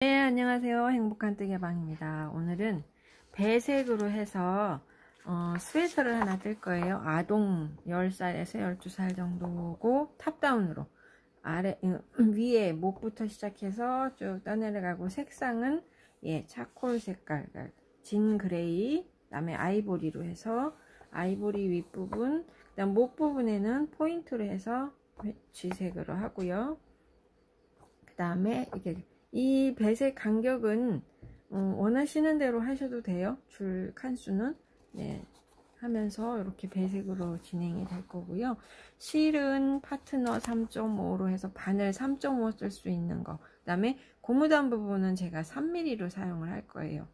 네, 안녕하세요. 행복한 뜨개방입니다. 오늘은 배색으로 해서 스웨터를 하나 뜰 거예요. 아동 10살에서 12살 정도고 탑다운으로 위에 목부터 시작해서 쭉 떠내려가고 색상은 차콜 색깔, 진 그레이, 그 다음에 아이보리로 해서 아이보리 윗부분, 그 다음 목 부분에는 포인트로 해서 쥐색으로 하고요. 그 다음에 이 배색 간격은 원하시는 대로 하셔도 돼요. 줄 칸수는 하면서 이렇게 배색으로 진행이 될 거고요. 실은 파트너 3.5로 해서 바늘 3.5 쓸 수 있는 거, 그 다음에 고무단 부분은 제가 3mm로 사용을 할 거예요.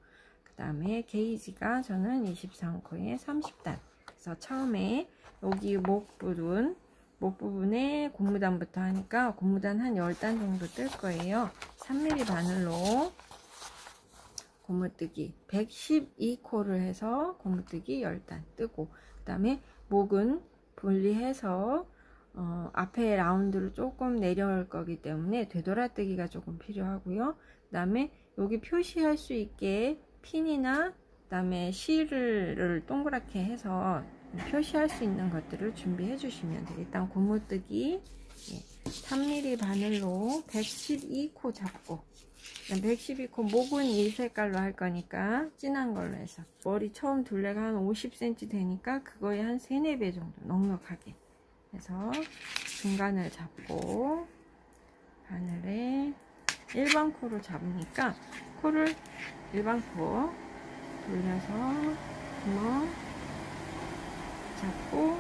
그 다음에 게이지가 저는 23코에 30단. 그래서 처음에 여기 목 부분에 고무단부터 하니까 고무단 한 10단 정도 뜰 거예요. 3mm 바늘로 고무뜨기 112코를 해서 고무뜨기 10단 뜨고, 그 다음에 목은 분리해서 앞에 라운드를 조금 내려올 거기 때문에 되돌아뜨기가 조금 필요하고요. 그 다음에 여기 표시할 수 있게 핀이나 그 다음에 실을 동그랗게 해서 표시할 수 있는 것들을 준비해 주시면 돼요. 일단 고무뜨기 3mm 바늘로 112코 잡고, 112코 목은 이 색깔로 할 거니까 진한 걸로 해서 머리 처음 둘레가 한 50cm 되니까 그거에 한 3, 4배 정도 넉넉하게 해서 중간을 잡고 바늘에 일반 코로 잡으니까 코를 일반 코 돌려서 구멍 잡고,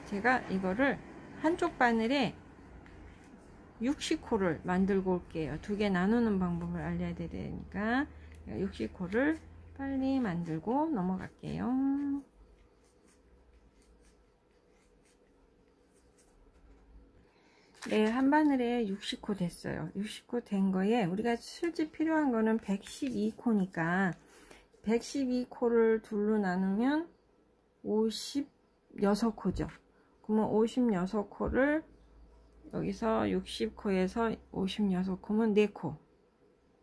제가 이거를 한쪽 바늘에 60코를 만들고 올게요. 두 개 나누는 방법을 알려야 되니까 60코를 빨리 만들고 넘어갈게요. 네, 한 바늘에 60코 됐어요. 60코 된 거에 우리가 실제 필요한 거는 112코니까 112코를 둘로 나누면 56코죠. 그러면 56코를 여기서 60코에서 56코면 4코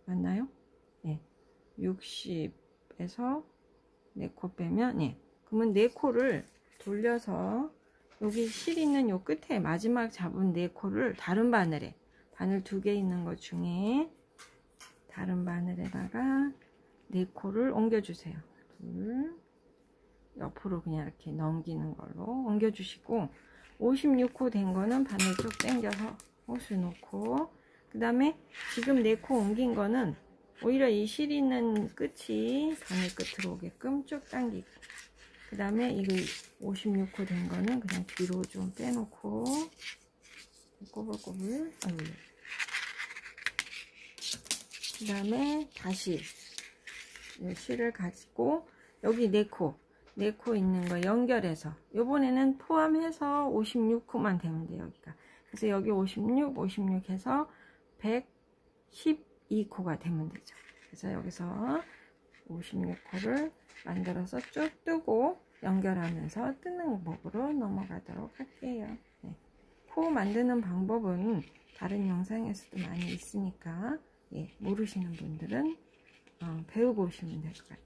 맞나요? 네, 60에서 4코 빼면 그러면 4코를 돌려서 여기 실 있는 요 끝에 마지막 잡은 4코를 다른 바늘 2개 있는 것 중에 다른 바늘에다가 4코를 옮겨주세요. 옆으로 그냥 이렇게 넘기는 걸로 옮겨주시고, 56코 된 거는 바늘 쭉 당겨서 호수 놓고, 그 다음에 지금 4코 옮긴 거는 오히려 이 실 있는 끝이 바늘 끝으로 오게끔 쭉 당기고, 그 다음에 이거 56코 된 거는 그냥 뒤로 좀 빼놓고 꼬불꼬불, 그 다음에 다시 실을 가지고 여기 4코 있는 거 연결해서, 요번에는 포함해서 56코만 되면 돼요. 여기가. 그래서 여기 56 해서 112코가 되면 되죠. 그래서 여기서 56코를 만들어서 쭉 뜨고 연결하면서 뜨는 법으로 넘어가도록 할게요. 코 만드는 방법은 다른 영상에서도 많이 있으니까 모르시는 분들은 배우고 오시면 될 것 같아요.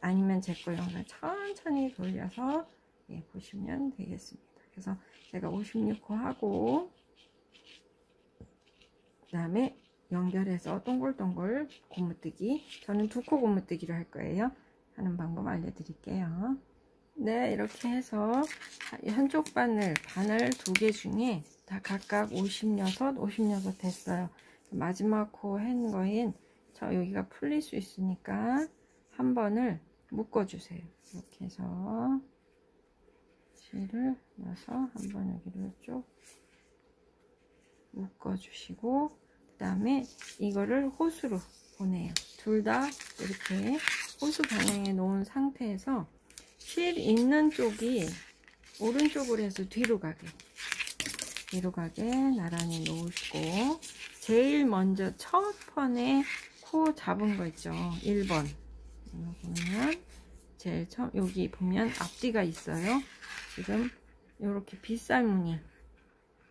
아니면 제 거 영상 천천히 돌려서 보시면 되겠습니다. 그래서 제가 56코 하고 그 다음에 연결해서 동글동글 고무뜨기, 저는 2코 고무뜨기를 할 거예요. 하는 방법 알려드릴게요. 네, 이렇게 해서 한쪽 바늘 2개 중에 다 각각 56 됐어요. 마지막 코 한 거인 여기가 풀릴 수 있으니까 한 번을 묶어주세요. 이렇게 해서 실을 넣어서 한 번 여기를 쭉 묶어주시고, 그 다음에 이거를 호수로 보내요. 둘 다 이렇게 호수 방향에 놓은 상태에서 실 있는 쪽이 오른쪽으로 해서 뒤로 가게 나란히 놓으시고, 제일 먼저 첫 번에 코 잡은 거 있죠, 1번 보면 제일 처음 여기 보면 앞뒤가 있어요. 지금 이렇게 빗살무늬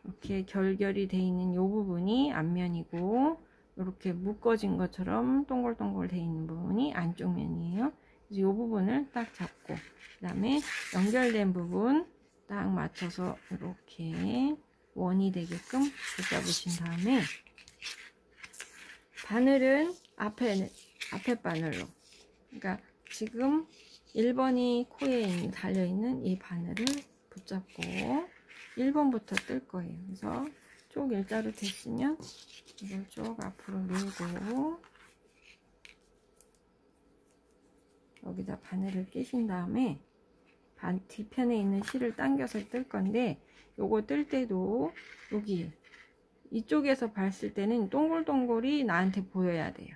이렇게 결결이 돼 있는 이 부분이 앞면이고, 이렇게 묶어진 것처럼 동글동글 돼 있는 부분이 안쪽 면이에요. 그래서 이 부분을 딱 잡고, 그 다음에 연결된 부분 딱 맞춰서 이렇게 원이 되게끔 붙잡으신 다음에, 바늘은 앞에 바늘로, 그러니까 지금 1번이 코에 달려있는 이 바늘을 붙잡고 1번부터 뜰 거예요. 그래서 쭉 일자로 됐으면 이걸 쭉 앞으로 밀고 여기다 바늘을 끼신 다음에 뒤편에 있는 실을 당겨서 뜰 건데, 요거 뜰 때도 여기 이쪽에서 봤을 때는 동글동글이 나한테 보여야 돼요.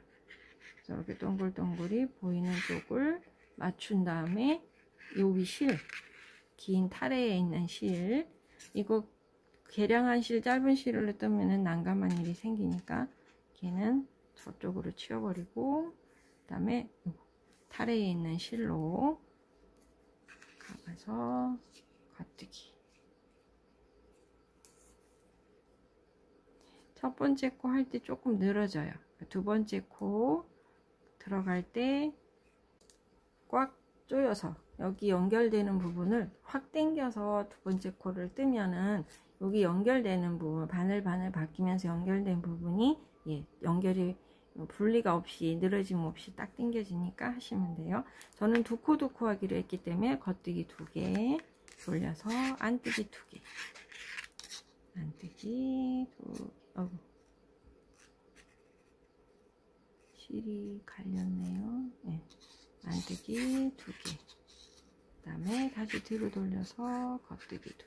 그래서 이렇게 동글동글이 보이는 쪽을 맞춘 다음에 여기 실, 긴 타래에 있는 실, 이거 개량한 실, 짧은 실로 뜨면은 난감한 일이 생기니까 걔는 저쪽으로 치워버리고, 그 다음에 타래에 있는 실로 감아서 겉뜨기. 첫 번째 코 할 때 조금 늘어져요. 두 번째 코 들어갈 때 꽉 조여서 여기 연결되는 부분을 확 당겨서 두 번째 코를 뜨면은 여기 연결되는 부분, 바늘 바뀌면서 연결된 부분이 연결이 분리가 없이, 늘어짐 없이 딱 당겨지니까 하시면 돼요. 저는 두 코 하기로 했기 때문에 겉뜨기 2개 돌려서 안뜨기 2개, 안뜨기 2개. 실이 갈렸네요. 네. 안뜨기 2개, 그 다음에 다시 뒤로 돌려서 겉뜨기 2개.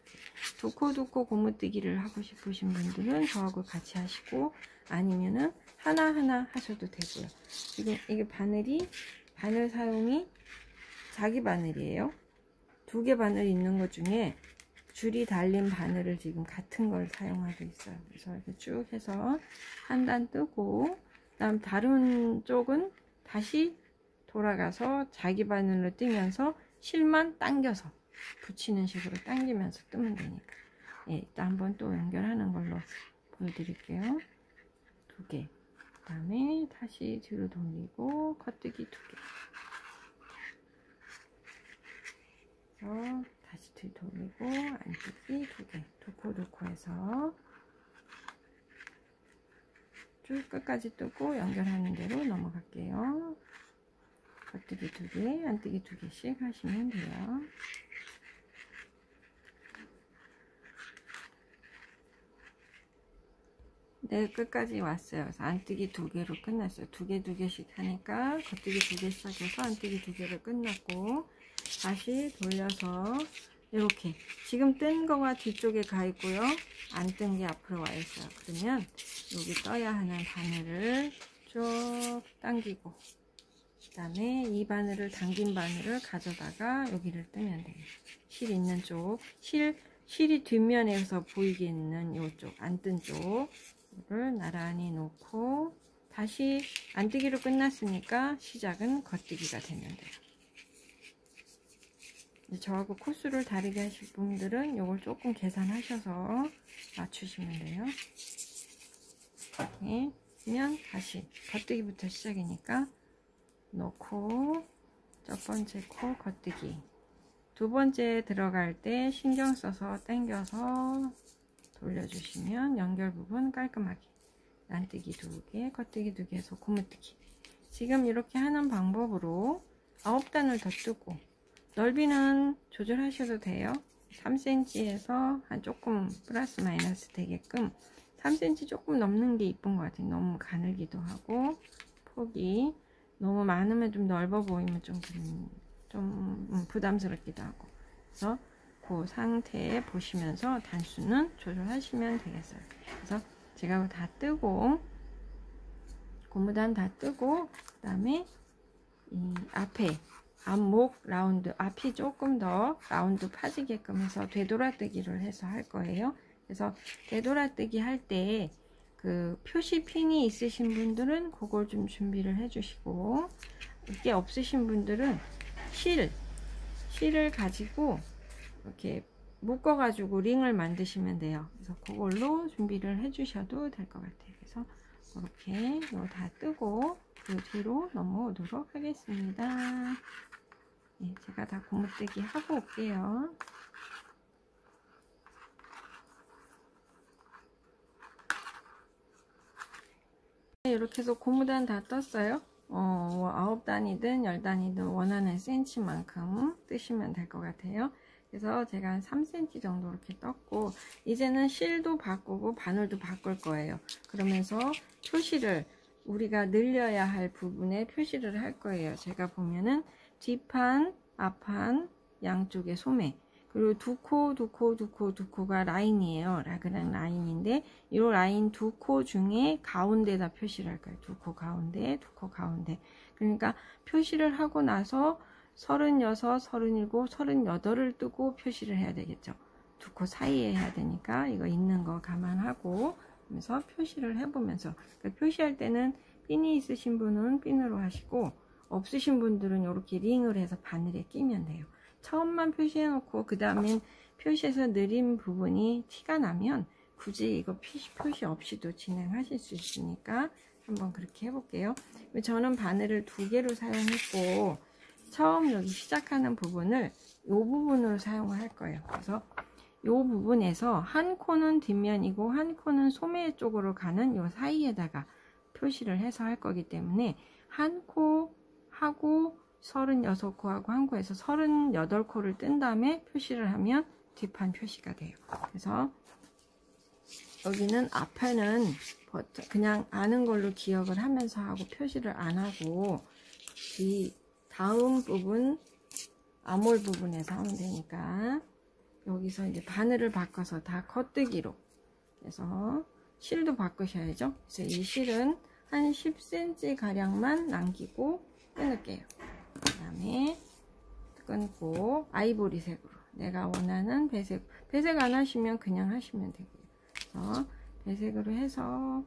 두 코 고무뜨기를 하고 싶으신 분들은 저하고 같이 하시고, 아니면은 하나하나 하셔도 되고요. 지금 이게 바늘 사용이 자기 바늘이에요. 2개 바늘 있는 것 중에 줄이 달린 바늘을 지금 같은 걸 사용하고 있어요. 그래서 이렇게 쭉 해서 한 단 뜨고, 그다음 다른 쪽은 다시 돌아가서 자기 바늘로 뜨면서 실만 당겨서 붙이는 식으로 당기면서 뜨면 되니까. 일단 한번 또 연결하는 걸로 보여드릴게요. 2개, 그 다음에 다시 뒤로 돌리고 겉뜨기 2개, 그래서 다시 뒤로 돌리고 안뜨기 2개, 두 코 해서 쭉 끝까지 뜨고 연결하는 대로 넘어갈게요. 겉뜨기 2개, 안뜨기 2개씩 하시면 돼요. 네, 끝까지 왔어요. 그래서 안뜨기 2개로 끝났어요. 2개씩 하니까 겉뜨기 2개 시작해서 안뜨기 2개로 끝났고, 다시 돌려서 이렇게 지금 뜬 거가 뒤쪽에 가 있고요, 안 뜬 게 앞으로 와 있어요. 그러면 여기 떠야 하는 바늘을 쭉 당기고, 그 다음에 이 바늘을, 당긴 바늘을 가져다가 여기를 뜨면 돼요. 실 있는 쪽, 실이 뒷면에서 보이게 있는 이쪽, 안 뜬 쪽을 나란히 놓고, 다시 안뜨기로 끝났으니까 시작은 겉뜨기가 되면 돼요. 저하고 코수를 다르게 하실 분들은 이걸 조금 계산하셔서 맞추시면 돼요. 이렇게 그러면 다시 겉뜨기부터 시작이니까 놓고, 첫 번째 코 겉뜨기, 두 번째 들어갈 때 신경 써서 당겨서 돌려주시면 연결 부분 깔끔하게 안뜨기 2개, 겉뜨기 2개 해서 고무뜨기. 지금 이렇게 하는 방법으로 9단을 더 뜨고, 넓이는 조절하셔도 돼요. 3cm에서 한 조금 플러스 마이너스 되게끔, 3cm 조금 넘는 게 이쁜 것 같아요. 너무 가늘기도 하고, 폭이 너무 많으면 좀 넓어 보이면 좀 부담스럽기도 하고. 그래서 그 상태에 보시면서 단수는 조절하시면 되겠어요. 그래서 제가 다 뜨고, 고무단 다 뜨고, 그 다음에 이 앞에 앞목 라운드, 앞이 조금 더 라운드 파지게끔 해서 되돌아뜨기를 해서 할 거예요. 그래서 되돌아뜨기 할 때 그 표시 핀이 있으신 분들은 그걸 좀 준비를 해 주시고, 이게 없으신 분들은 실을 가지고 이렇게 묶어 가지고 링을 만드시면 돼요. 그래서 그걸로 준비를 해 주셔도 될 것 같아요. 그래서 이렇게 이거 다 뜨고 그 뒤로 넘어오도록 하겠습니다. 네, 제가 다 고무뜨기 하고 올게요. 네, 이렇게 해서 고무단 다 떴어요. 9단이든 10단이든 원하는 센치만큼 뜨시면 될 것 같아요. 그래서 제가 한 3cm 정도 이렇게 떴고, 이제는 실도 바꾸고 바늘도 바꿀 거예요. 그러면서 표시를, 우리가 늘려야 할 부분에 표시를 할 거예요. 제가 보면은 뒷판, 앞판, 양쪽에 소매, 그리고 두 코가 라인이에요. 라그랑 라인인데, 이 라인 두 코 중에 가운데다 표시를 할 거예요. 두 코 가운데, 두 코 가운데. 그러니까 표시를 하고 나서 36, 37, 38을 뜨고 표시를 해야 되겠죠. 두 코 사이에 해야 되니까 이거 있는 거 감안하고 그래서 표시를 해보면서, 그러니까 표시할 때는 핀이 있으신 분은 핀으로 하시고 없으신 분들은 이렇게 링을 해서 바늘에 끼면 돼요. 처음만 표시해 놓고 그 다음엔 표시해서 느린 부분이 티가 나면 굳이 이거 표시 없이도 진행하실 수 있으니까 한번 그렇게 해볼게요. 저는 바늘을 2개로 사용했고 처음 여기 시작하는 부분을 이 부분으로 사용을 할 거예요. 그래서 이 부분에서 한 코는 뒷면이고 한 코는 소매 쪽으로 가는 이 사이에다가 표시를 해서 할 거기 때문에 한 코 하고 36코하고 한 코에서 38코를 뜬 다음에 표시를 하면 뒷판 표시가 돼요. 그래서 여기는 앞판은 그냥 아는 걸로 기억을 하면서 하고 표시를 안 하고 뒤 다음 부분 아몰 부분에서 하면 되니까 여기서 이제 바늘을 바꿔서 다 겉뜨기로 해서 실도 바꾸셔야죠. 그래서 이 실은 한 10cm 가량만 남기고 끊을게요. 그 다음에 끊고 아이보리색으로 내가 원하는 배색 안 하시면 그냥 하시면 되고요. 그래서 배색으로 해서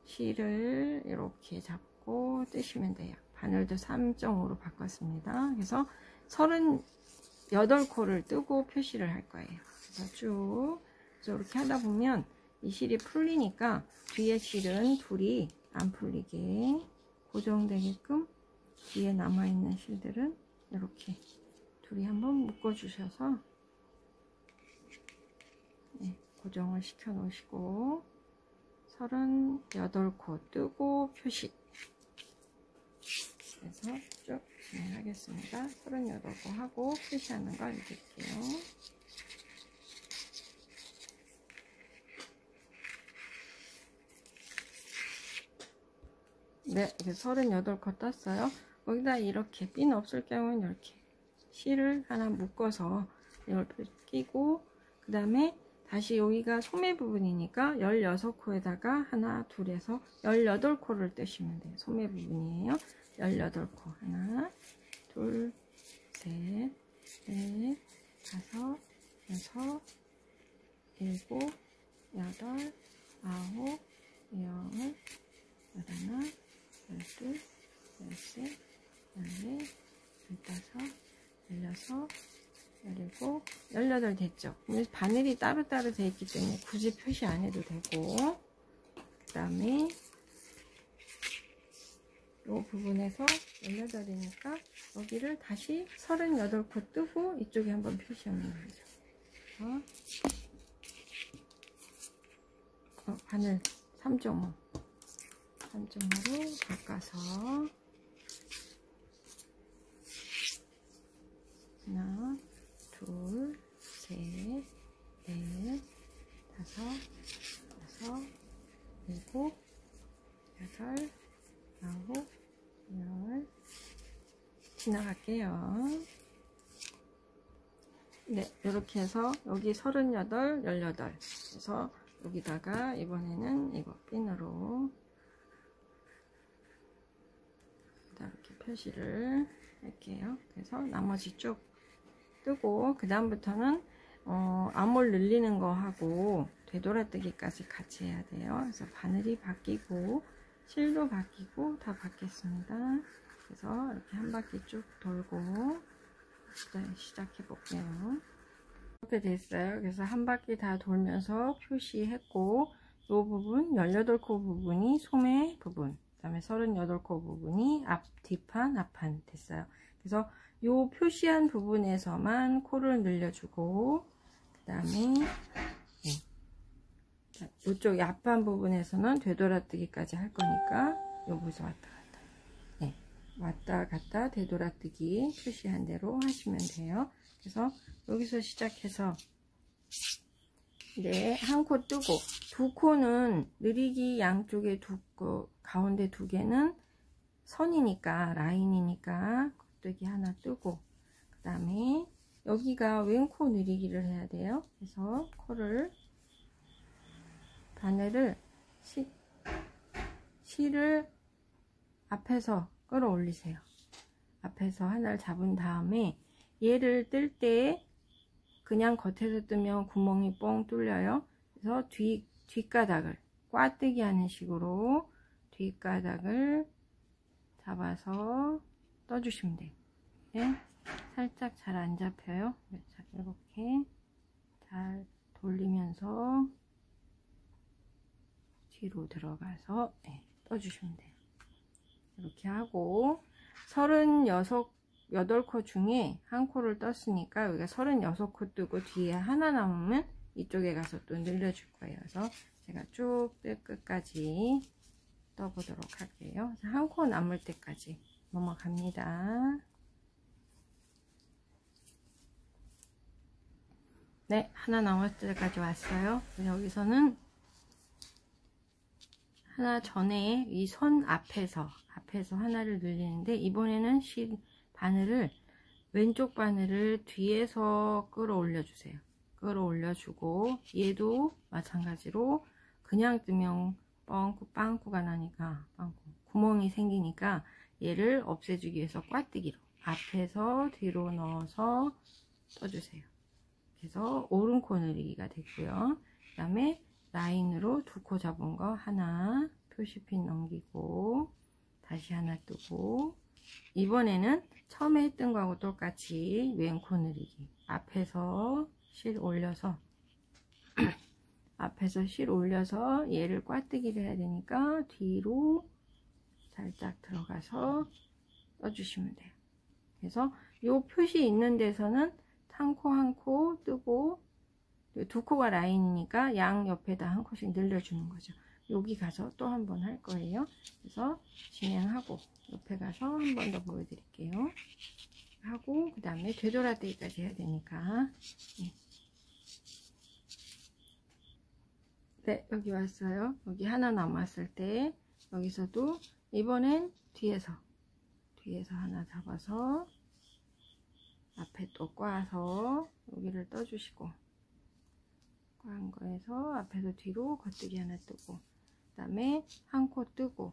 실을 이렇게 잡고 뜨시면 돼요. 바늘도 3.5로 바꿨습니다. 그래서 38코를 뜨고 표시를 할 거예요. 그래서 쭉 이렇게 하다 보면 이 실이 풀리니까 뒤에 실은 둘이 안 풀리게 고정되게끔 뒤에 남아있는 실들은 이렇게 둘이 한번 묶어 주셔서 고정을 시켜 놓으시고 38코 뜨고 표시. 그래서 쭉 진행하겠습니다. 38코 하고 표시하는 거 알려드릴게요. 네, 이렇게 38코 떴어요. 거기다 이렇게 핀 없을 경우는 이렇게 실을 하나 묶어서 이걸 끼고, 그 다음에 다시 여기가 소매 부분이니까 16코에다가 하나, 둘 해서 18코를 뜨시면 돼요. 소매 부분이에요. 18코. 하나, 둘, 셋, 넷, 다섯, 여섯, 일곱, 여덟, 아홉, 열, 열하나, 열둘, 열셋, 열넷, 열다섯, 열여섯, 17, 18 됐죠. 바늘이 따로따로 되어 있기 때문에 굳이 표시 안 해도 되고, 그 다음에 이 부분에서 18이니까 여기를 다시 38코 뜨고 이쪽에 한번 표시하는 거죠. 바늘 3.5로 바꿔서 하나, 둘, 셋, 넷, 다섯, 여섯, 일곱, 여덟, 아홉, 열. 지나갈게요. 네, 이렇게 해서 여기 38, 18. 그래서 여기다가 이번에는 이거 핀으로 이렇게 표시를 할게요. 그래서 나머지 쭉 뜨고, 그 다음부터는 아몰 늘리는 거 하고 되돌아뜨기까지 같이 해야 돼요. 그래서 바늘이 바뀌고 실도 바뀌고 다 바뀌었습니다. 그래서 이렇게 한 바퀴 쭉 돌고 시작해 볼게요. 이렇게 됐어요. 그래서 한 바퀴 다 돌면서 표시했고, 이 부분 18코 부분이 소매 부분, 그 다음에 38코 부분이 뒷판 앞판 됐어요. 그래서 이 표시한 부분에서만 코를 늘려주고, 그 다음에 이쪽 앞판 부분에서는 되돌아뜨기까지 할 거니까 여기서 왔다 갔다, 네, 왔다 갔다 되돌아뜨기 표시한 대로 하시면 돼요. 그래서 여기서 시작해서 이제 한 코 뜨고, 두 코는 느리기 양쪽에 가운데 두 개는 선이니까, 라인이니까 겉뜨기 하나 뜨고, 그 다음에 여기가 왼코 느리기를 해야 돼요. 그래서 코를, 바늘을 실을 앞에서 끌어올리세요. 앞에서 하나를 잡은 다음에 얘를 뜰 때 그냥 겉에서 뜨면 구멍이 뻥 뚫려요. 그래서 뒷가닥을 꽈뜨기 하는 식으로 뒷가닥을 잡아서 떠주시면 돼요. 네? 살짝 잘 안 잡혀요. 자, 이렇게 잘 돌리면서 뒤로 들어가서, 네, 떠주시면 돼요. 이렇게 하고 38코 중에 한 코를 떴으니까 여기가 36코 뜨고 뒤에 하나 남으면 이쪽에 가서 또 늘려줄 거예요. 그래서 제가 쭉 끝까지 떠보도록 할게요. 한 코 남을 때까지 넘어갑니다. 네, 하나 남았을 때까지 왔어요. 여기서는 하나 전에 이 선 앞에서 하나를 늘리는데, 이번에는 바늘을, 왼쪽 바늘을 뒤에서 끌어올려 주세요. 끌어올려 주고, 얘도 마찬가지로 그냥 뜨면 빵꾸가 나니까, 구멍이 생기니까 얘를 없애주기 위해서 꽈뜨기로 앞에서 뒤로 넣어서 떠주세요. 그래서 오른코 늘리기가 됐고요. 그 다음에 라인으로 두 코 잡은 거 하나 표시핀 넘기고 다시 하나 뜨고, 이번에는 처음에 했던 거하고 똑같이 왼코 늘리기, 앞에서 실 올려서 앞에서 실 올려서 얘를 꽈뜨기를 해야 되니까 뒤로 살짝 들어가서 떠주시면 돼요. 그래서 요 표시 있는 데서는 한 코 한 코 뜨고, 두 코가 라인이니까 양 옆에다 한 코씩 늘려주는 거죠. 여기 가서 또 한 번 할 거예요. 그래서 진행하고 옆에 가서 한 번 더 보여드릴게요. 하고 그 다음에 되돌아뜨기까지 해야 되니까, 네, 여기 왔어요. 여기 하나 남았을 때 여기서도 이번엔 뒤에서 하나 잡아서 앞에 또 꽈서 여기를 떠주시고, 꽈한 거에서 앞에서 뒤로 겉뜨기 하나 뜨고, 그 다음에 한 코 뜨고,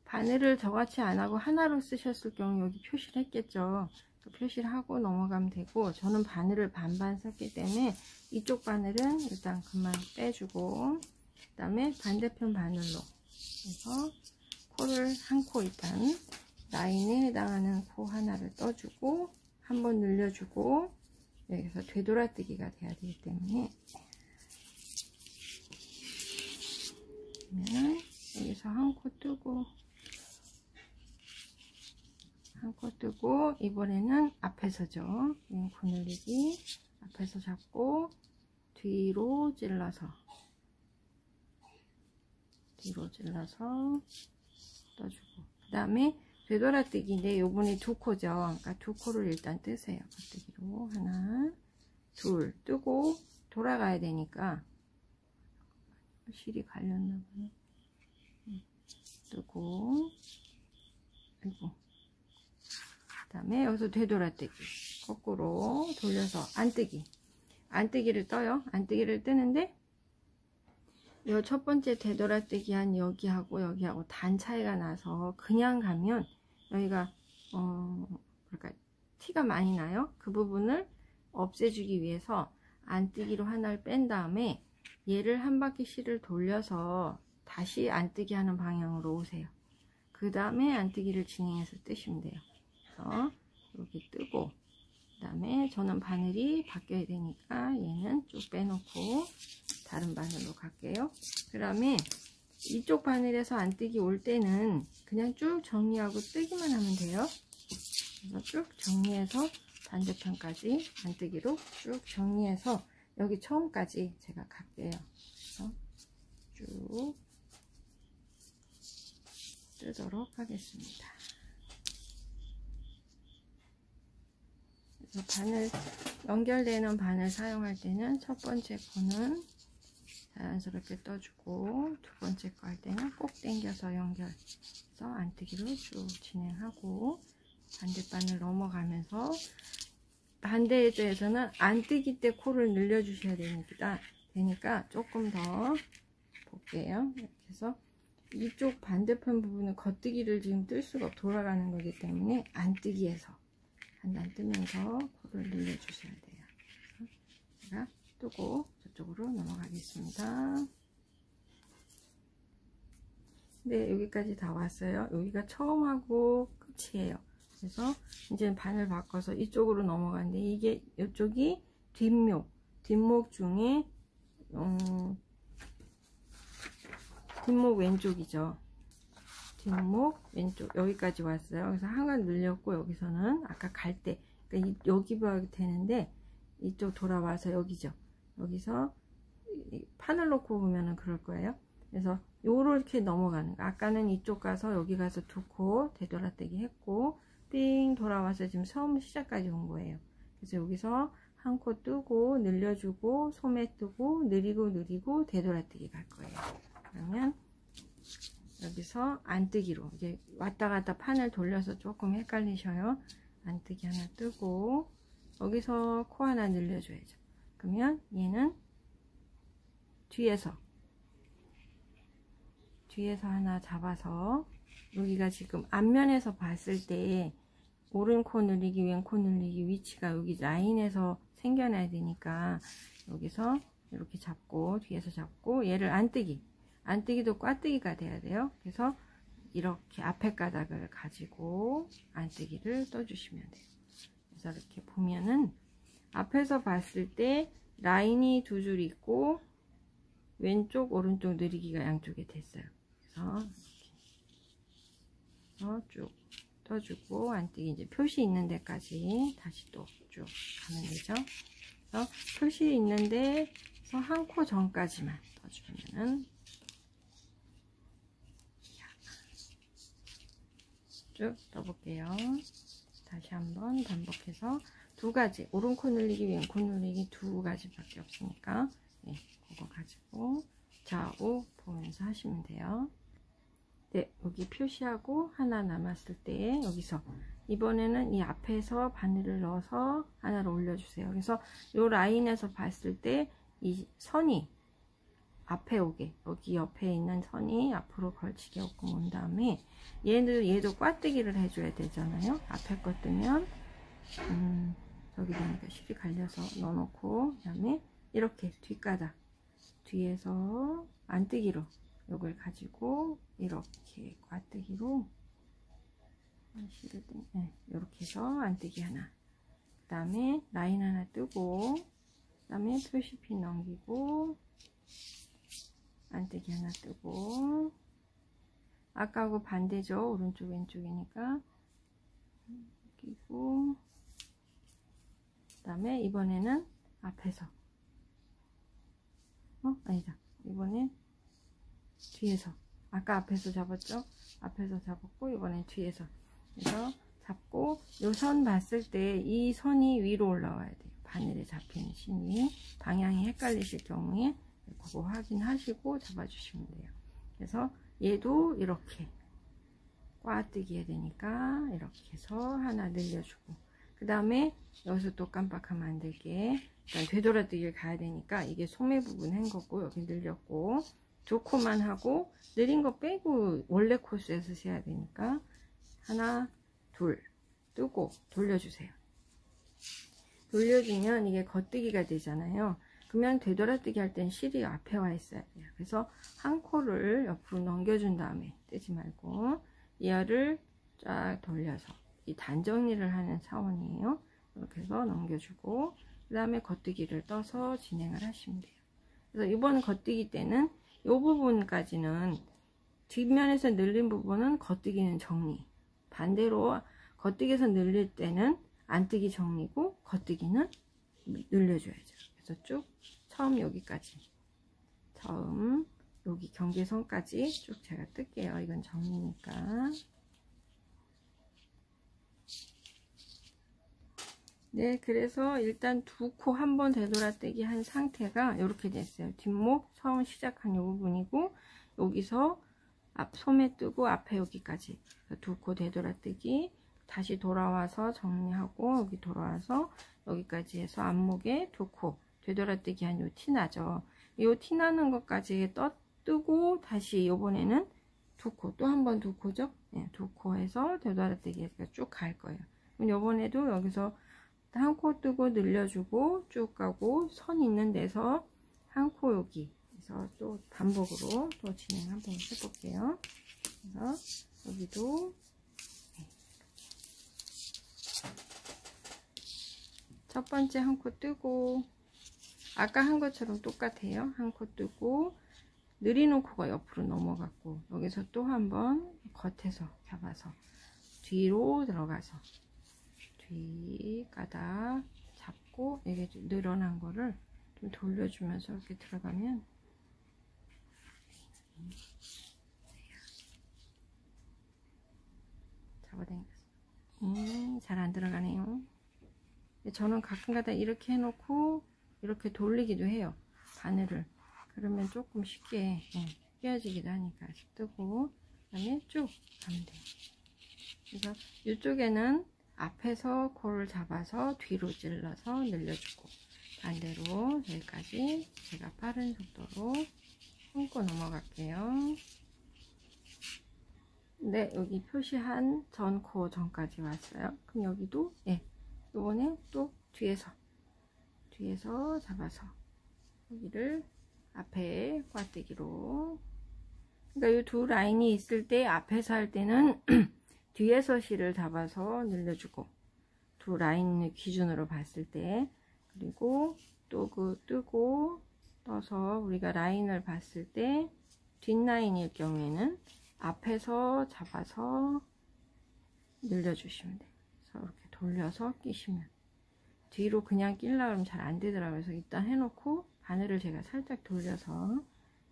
바늘을 저같이 안 하고 하나로 쓰셨을 경우 여기 표시를 했겠죠. 표시를 하고 넘어가면 되고, 저는 바늘을 반반 썼기 때문에 이쪽 바늘은 일단 그만 빼주고, 그 다음에 반대편 바늘로 해서 코를 한 코, 일단 라인에 해당하는 코 하나를 떠주고 한번 늘려주고, 여기서 되돌아뜨기가 돼야 되기 때문에, 그러면 여기서 한 코 뜨고 이번에는 앞에서죠. 왼코 늘리기, 앞에서 잡고 뒤로 찔러서 떠주고, 그 다음에 되돌아뜨기인데 요번에 두 코죠. 그러니까 두 코를 일단 뜨세요. 겉뜨기로 하나 둘 뜨고 돌아가야 되니까, 실이 갈렸나봐요. 뜨고, 아이고, 그 다음에 여기서 되돌아뜨기, 거꾸로 돌려서 안뜨기를 떠요. 안뜨기를 뜨는데 이 첫 번째 되돌아뜨기 한 여기하고 단 차이가 나서 그냥 가면 여기가 그러니까 티가 많이 나요. 그 부분을 없애주기 위해서 안뜨기로 하나를 뺀 다음에 얘를 한 바퀴 실을 돌려서 다시 안뜨기 하는 방향으로 오세요. 그 다음에 안뜨기를 진행해서 뜨시면 돼요. 그래서 여기 뜨고, 다음에 저는 바늘이 바뀌어야 되니까 얘는 쭉 빼놓고 다른 바늘로 갈게요. 그 다음에 이쪽 바늘에서 안뜨기 올 때는 그냥 쭉 정리하고 뜨기만 하면 돼요. 그래서 쭉 정리해서 반대편까지 안뜨기로 쭉 정리해서 여기 처음까지 제가 갈게요. 그래서 쭉 뜨도록 하겠습니다. 그래서 바늘, 연결되는 바늘 사용할 때는 첫 번째 코는 자연스럽게 떠주고 두 번째 거 할 때는 꼭 당겨서 연결해서 안뜨기로 쭉 진행하고 반대바늘 넘어가면서 반대에서는 안뜨기 때 코를 늘려주셔야 되니까 조금 더 볼게요. 이렇게 해서 이쪽 반대편 부분은 겉뜨기를 지금 뜰 수가 없고 돌아가는 거기 때문에 안뜨기에서 한 단 뜨면서 코를 늘려주셔야 돼요. 제가 뜨고 저쪽으로 넘어가겠습니다. 네, 여기까지 다 왔어요. 여기가 처음하고 끝이에요. 그래서 이제 바늘 바꿔서 이쪽으로 넘어가는데 이게 이쪽이 뒷목 중에 뒷목 왼쪽이죠. 뒷목 왼쪽 여기까지 왔어요. 그래서 한간 늘렸고 여기서는 아까 갈 때 그러니까 여기 봐야 되는데 이쪽 돌아와서 여기죠. 여기서 판을 놓고 보면은 그럴 거예요. 그래서 요렇게 넘어가는 거. 아까는 이쪽 가서 여기 가서 두 코 되돌아떼기 했고 띵 돌아와서 지금 처음 시작까지 온 거예요. 그래서 여기서 한 코 뜨고 늘려주고 소매 뜨고 느리고 되돌아떼기 갈 거예요. 그러면 여기서 안뜨기로 이제 왔다 갔다 판을 돌려서 조금 헷갈리셔요. 안뜨기 하나 뜨고 여기서 코 하나 늘려줘야죠. 그러면 얘는 뒤에서 하나 잡아서 여기가 지금 앞면에서 봤을 때 오른 코 늘리기 왼 코 늘리기 위치가 여기 라인에서 생겨나야 되니까 여기서 이렇게 잡고 뒤에서 잡고 얘를 안뜨기도 꽈뜨기가 돼야 돼요. 그래서 이렇게 앞에 가닥을 가지고 안뜨기를 떠주시면 돼요. 그래서 이렇게 보면은 앞에서 봤을 때 라인이 두 줄 있고 왼쪽 오른쪽 느리기가 양쪽에 됐어요. 그래서 쭉 떠주고 안뜨기 이제 표시 있는 데까지 다시 또 쭉 가면 되죠. 그래서 표시 있는 데서 한 코 전까지만 떠주면은 쭉 떠볼게요. 다시 한번 반복해서 두 가지 오른 코 늘리기 왼 코 늘리기 두 가지밖에 없으니까 네, 그거 가지고 좌우 보면서 하시면 돼요. 네, 여기 표시하고 하나 남았을 때 여기서 이번에는 이 앞에서 바늘을 넣어서 하나를 올려주세요. 그래서 이 라인에서 봤을 때 이 선이 앞에 오게 여기 옆에 있는 선이 앞으로 걸치게 오끔 온 다음에 얘도 꽈뜨기를 해줘야 되잖아요. 앞에 거 뜨면 저기 보니까 실이 갈려서 넣어놓고 그 다음에 이렇게 뒷가닥 뒤에서 안뜨기로 요걸 가지고 이렇게 꽈뜨기로 이렇게 해서 안뜨기 하나 그 다음에 라인 하나 뜨고 그 다음에 표시핀 넘기고 안뜨기 하나 뜨고 아까하고 반대죠. 오른쪽 왼쪽이니까 끼고 그 다음에 이번에는 앞에서 아니다 이번엔 뒤에서 아까 앞에서 잡았죠. 앞에서 잡았고 이번엔 뒤에서 그래서 잡고 요 선 봤을 때 이 선이 위로 올라와야 돼요. 바늘에 잡히는 신이 방향이 헷갈리실 경우에 그거 확인하시고 잡아주시면 돼요. 그래서 얘도 이렇게 꽈뜨기 해야 되니까 이렇게 해서 하나 늘려주고 그 다음에 여기서 또 깜빡하면 안 되게 일단 되돌아뜨기를 가야 되니까 이게 소매 부분 한 거고 여기 늘렸고 두 코만 하고 느린 거 빼고 원래 코스에서 세야 되니까 하나 둘 뜨고 돌려주세요. 돌려주면 이게 겉뜨기가 되잖아요. 그러면 되돌아뜨기 할 땐 실이 앞에 와 있어야 돼요. 그래서 한 코를 옆으로 넘겨준 다음에 뜨지 말고 얘를 쫙 돌려서 이 단 정리를 하는 차원이에요. 이렇게 해서 넘겨주고, 그 다음에 겉뜨기를 떠서 진행을 하시면 돼요. 그래서 이번 겉뜨기 때는 이 부분까지는, 뒷면에서 늘린 부분은 겉뜨기는 정리, 반대로 겉뜨기에서 늘릴 때는 안뜨기 정리고 겉뜨기는 늘려줘야죠. 그래서 쭉 처음 여기까지, 처음 여기 경계선까지 쭉 제가 뜰게요. 이건 정리니까. 네, 그래서 일단 두 코 한 번 되돌아떼기 한 상태가 이렇게 됐어요. 뒷목 처음 시작한 이 부분이고, 여기서 앞 소매 뜨고 앞에 여기까지 두 코 되돌아떼기, 다시 돌아와서 정리하고 여기 돌아와서 여기까지 해서 앞목에 두 코 되돌아떼기 한 요 티 나죠. 요 티 나는 것까지 뜨고 다시 요번에는 두 코, 또 한 번 두 코죠. 네, 두 코 해서 되돌아떼기가 쭉 갈 거예요. 그럼 요번에도 여기서 한 코 뜨고 늘려주고 쭉 가고, 선 있는 데서 한 코 여기, 그래서 또 반복으로 또 진행 한번 해볼게요. 그래서 여기도 첫 번째 한 코 뜨고, 아까 한 것처럼 똑같아요. 한 코 뜨고 느리는 코가 옆으로 넘어갔고, 여기서 또 한번 겉에서 잡아서 뒤로 들어가서 뒤 가닥 잡고, 이게 늘어난 거를 좀 돌려주면서 이렇게 들어가면 잡아당겼어. 잘 안 들어가네요. 저는 가끔가다 이렇게 해놓고 이렇게 돌리기도 해요, 바늘을. 그러면 조금 쉽게 끼워지기도 하니까. 뜨고 그 다음에 쭉 가면 돼요. 그래서 이쪽에는 앞에서 코를 잡아서 뒤로 찔러서 늘려주고, 반대로 여기까지 제가 빠른 속도로 숨고 넘어갈게요. 네, 여기 표시한 전 코 전까지 왔어요. 그럼 여기도 이번에 또 뒤에서 잡아서 여기를 앞에 꽈뜨기로, 그러니까 이 두 라인이 있을 때 앞에서 할 때는 뒤에서 실을 잡아서 늘려주고, 두 라인을 기준으로 봤을 때, 그리고 또 그 뜨고 떠서 우리가 라인을 봤을 때 뒷라인일 경우에는 앞에서 잡아서 늘려주시면 돼요. 그래서 이렇게 돌려서 끼시면, 뒤로 그냥 끼려고 하면 잘 안 되더라고요. 그래서 일단 해놓고 바늘을 제가 살짝 돌려서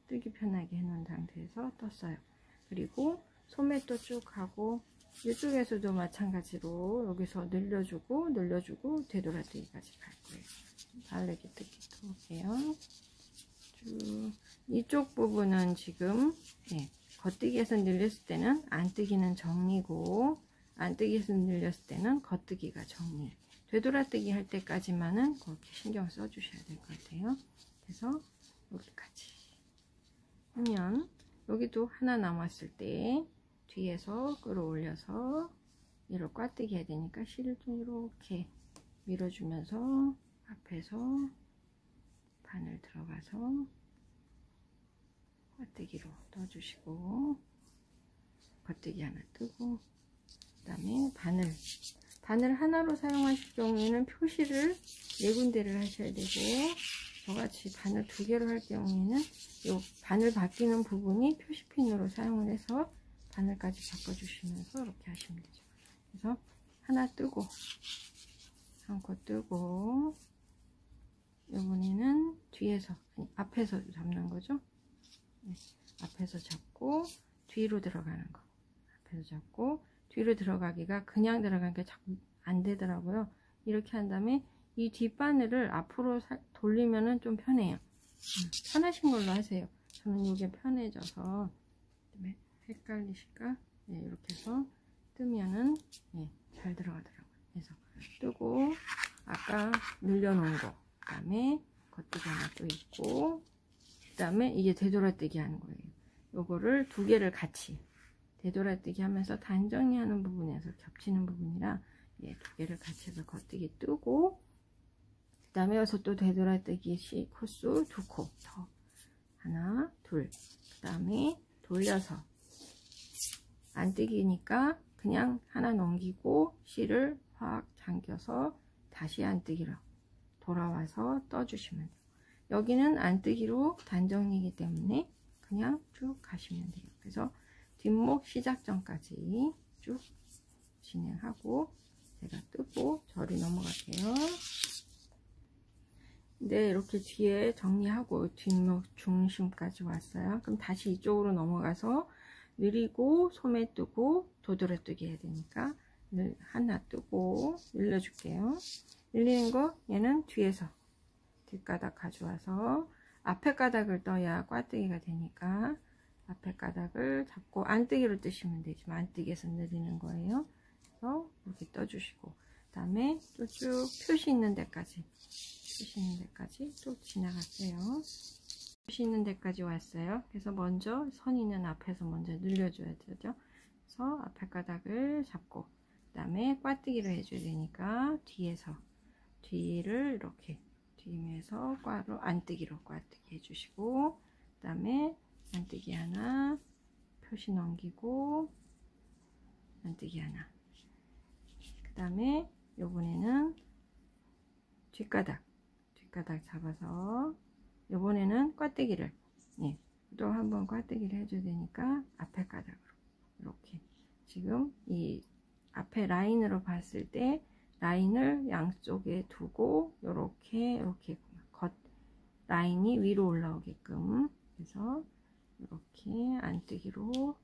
뜨기 편하게 해놓은 상태에서 떴어요. 그리고 소매도 쭉 하고, 이쪽에서도 마찬가지로 여기서 늘려주고 되돌아뜨기까지 갈 거예요. 달래기 뜯기 또 볼게요. 쭉 이쪽 부분은 지금 겉뜨기에서 늘렸을 때는 안뜨기는 정리고, 안뜨기에서 늘렸을 때는 겉뜨기가 정리. 되돌아뜨기 할 때까지만은 그렇게 신경 써 주셔야 될 것 같아요. 그래서 여기까지 하면, 여기도 하나 남았을 때 뒤에서 끌어올려서 얘를 꽈뜨기 해야 되니까 실을 좀 이렇게 밀어주면서 앞에서 바늘 들어가서 꽈뜨기로 떠주시고, 겉뜨기 하나 뜨고, 그 다음에 바늘 하나로 사용하실 경우에는 표시를 4군데를 하셔야 되고, 저같이 바늘 2개로 할 경우에는 이 바늘 바뀌는 부분이 표시핀으로 사용을 해서 바늘까지 바꿔주시면서 이렇게 하시면 되죠. 그래서 하나 뜨고, 한 코 뜨고, 이번에는 뒤에서, 앞에서 잡는 거죠. 앞에서 잡고 뒤로 들어가는 거, 앞에서 잡고 뒤로 들어가기가 그냥 들어가기가 자꾸 안 되더라고요. 이렇게 한 다음에 이 뒷바늘을 앞으로 돌리면은 좀 편해요. 편하신 걸로 하세요. 저는 이게 편해져서, 헷갈리실까? 이렇게 해서 뜨면은 잘 들어가더라고요. 그래서 뜨고, 아까 늘려놓은 거, 그 다음에 겉뜨기 하나 또 있고, 그 다음에 이게 되돌아뜨기 하는 거예요. 요거를 2개를 같이 되돌아뜨기 하면서 단정히 하는 부분에서 겹치는 부분이라 2개를 같이 해서 겉뜨기 뜨고, 그 다음에 여기서 또 되돌아뜨기 코수 2코 더, 하나 둘, 그 다음에 돌려서 안뜨기니까 그냥 하나 넘기고 실을 확 잠겨서 다시 안뜨기로 돌아와서 떠주시면 돼요. 여기는 안뜨기로 단정이기 때문에 그냥 쭉 가시면 돼요. 그래서 뒷목 시작 전까지 쭉 진행하고 제가 뜨고 저리 넘어갈게요. 네, 이렇게 뒤에 정리하고 뒷목 중심까지 왔어요. 그럼 다시 이쪽으로 넘어가서 느리고 소매 뜨고 도드라뜨기 해야 되니까 하나 뜨고 늘려줄게요. 늘리는 거 얘는 뒤에서 뒷가닥 가져와서 앞에 가닥을 떠야 꽈뜨기가 되니까 앞에 가닥을 잡고 안뜨기로 뜨시면 되지만 안뜨기에서 늘리는 거예요. 그래서 이렇게 떠주시고 그 다음에 또 쭉 표시 있는 데까지 또 지나갔어요. 표시 있는 데까지 왔어요. 그래서 먼저 선 있는 앞에서 먼저 늘려줘야 되죠. 그래서 앞에 가닥을 잡고 그 다음에 꽈뜨기를 해줘야 되니까 뒤를 이렇게 뒤에서 꽈로 안뜨기로 꽈뜨기 해주시고 그 다음에 안뜨기 하나 표시 넘기고 안뜨기 하나 그 다음에 요번에는 뒷가닥 잡아서 요번에는 꽈뜨기를 또 한번 꽈뜨기를 해줘야 되니까 앞에 가닥으로 이렇게 지금 이 앞에 라인으로 봤을 때 라인을 양쪽에 두고 이렇게 겉 라인이 위로 올라오게끔 그래서 이렇게 안뜨기로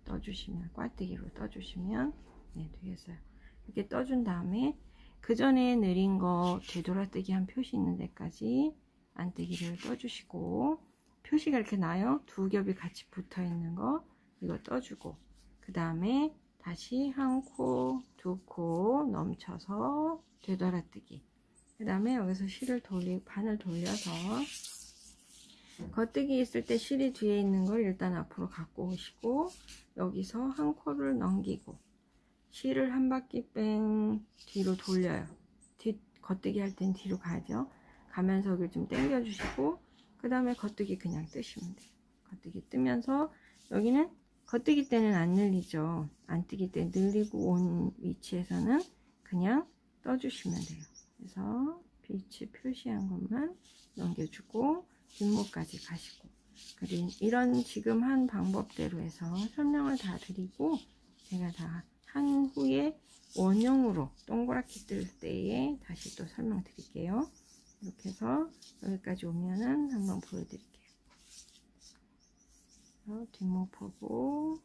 떠주시면 꽈뜨기로 떠주시면 되겠어요. 이렇게 떠준 다음에 그 전에 내린 거 되돌아뜨기 한 표시 있는 데까지 안뜨기를 떠주시고 표시가 이렇게 나요. 두 겹이 같이 붙어 있는 거 이거 떠주고 그 다음에 다시 한 코, 두 코 넘쳐서 되돌아뜨기 그 다음에 여기서 실을 반을 돌려서 겉뜨기 있을 때 실이 뒤에 있는 걸 일단 앞으로 갖고 오시고 여기서 한 코를 넘기고 실을 한 바퀴 뺑 뒤로 돌려요. 겉뜨기 할 땐 뒤로 가죠. 가면서 여기 좀 당겨 주시고 그 다음에 겉뜨기 그냥 뜨시면 돼요. 겉뜨기 뜨면서 여기는 겉뜨기 때는 안 늘리죠. 안뜨기 때 늘리고 온 위치에서는 그냥 떠주시면 돼요. 그래서 빛이 표시한 것만 넘겨주고 뒷목까지 가시고 이런 지금 한 방법대로 해서 설명을 다 드리고 제가 다 한 후에 원형으로 동그랗게 뜰 때에 다시 또 설명드릴게요. 이렇게 해서 여기까지 오면은 한번 보여드릴게요. 뒷목 보고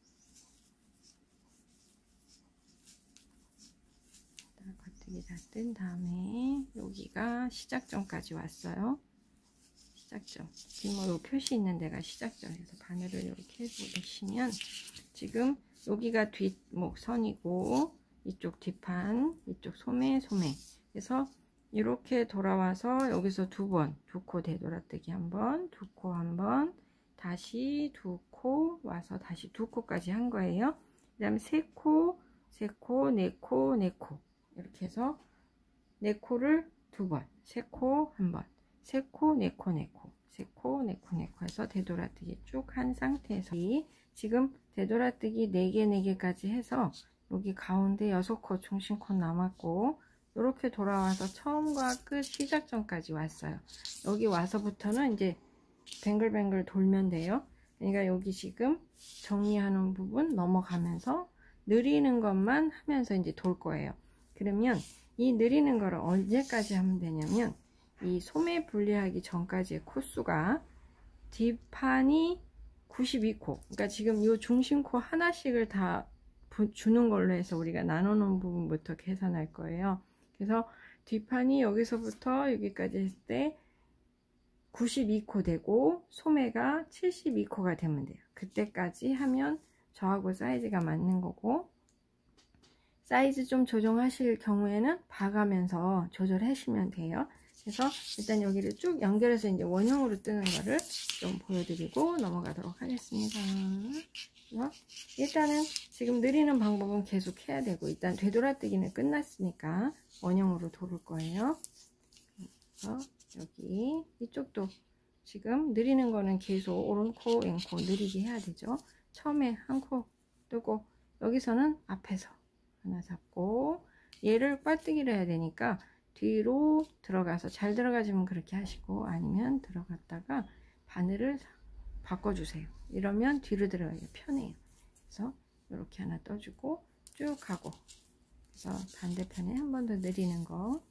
겉뜨기 다 뜬 다음에 여기가 시작점까지 왔어요. 시작점 뒷목 요 표시 있는 데가 시작점에서 바늘을 이렇게 보시면 지금 여기가 뒷목 선이고 이쪽 뒷판 이쪽 소매 그래서 이렇게 돌아와서 여기서 두 코 되돌아뜨기 한번 두 코 한번 다시 두 코 와서 다시 두 코까지 한 거예요. 그 다음에 세 코 네 코 이렇게 해서 네 코를 두 번 세 코 한 번 세 코 네 코 세 코 네 코 해서 되돌아뜨기 쭉 한 상태에서 지금 되돌아뜨기 4개까지 해서 여기 가운데 6코 중심코 남았고 이렇게 돌아와서 처음과 끝 시작점까지 왔어요. 여기 와서부터는 이제 뱅글뱅글 돌면 돼요. 그러니까 여기 지금 정리하는 부분 넘어가면서 느리는 것만 하면서 이제 돌 거예요. 그러면 이 느리는 거를 언제까지 하면 되냐면 이 소매 분리하기 전까지의 코수가 뒷판이 92코 그러니까 지금 이 중심코 하나씩을 다 주는 걸로 해서 우리가 나눠 놓은 부분부터 계산할 거예요. 그래서 뒷판이 여기서부터 여기까지 했을 때 92코 되고 소매가 72코가 되면 돼요. 그때까지 하면 저하고 사이즈가 맞는 거고 사이즈 좀 조정하실 경우에는 봐가면서 조절하시면 돼요. 그래서 일단 여기를 쭉 연결해서 이제 원형으로 뜨는 거를 좀 보여드리고 넘어가도록 하겠습니다. 일단은 지금 느리는 방법은 계속 해야 되고 일단 되돌아뜨기는 끝났으니까 원형으로 돌을 거예요. 그래서 여기 이쪽도 지금 느리는 거는 계속 오른코 왼코 느리게 해야 되죠. 처음에 한 코 뜨고 여기서는 앞에서 하나 잡고 얘를 꽈뜨기를 해야 되니까 뒤로 들어가서 잘 들어가지면 그렇게 하시고, 아니면 들어갔다가 바늘을 바꿔주세요. 이러면 뒤로 들어가기 편해요. 그래서 이렇게 하나 떠주고 쭉 가고, 그래서 반대편에 한 번 더 느리는 거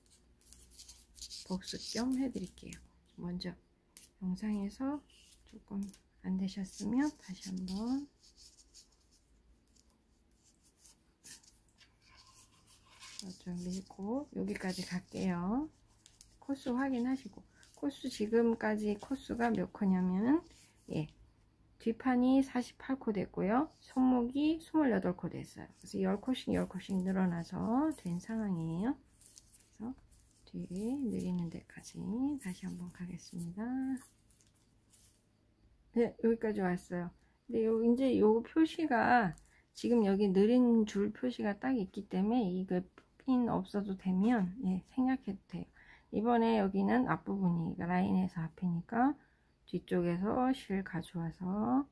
복습 겸 해드릴게요. 먼저 영상에서 조금 안 되셨으면 다시 한번 좀 밀고 여기까지 갈게요. 코스 확인하시고, 코스 지금까지 코스가 몇 코냐면, 예, 뒷판이 48코 됐고요. 손목이 28코 됐어요. 그래서 10코씩 10코씩 늘어나서 된 상황이에요. 그래서 뒤에 느리는 데까지 다시 한번 가겠습니다. 네, 여기까지 왔어요. 근데 이제 요 표시가 지금 여기 느린 줄 표시가 딱 있기 때문에 이거 핀 없어도 되면, 예, 생략해도 돼요. 이번에 여기는 앞부분이 라인에서 앞이니까 뒤쪽에서 실 가져와서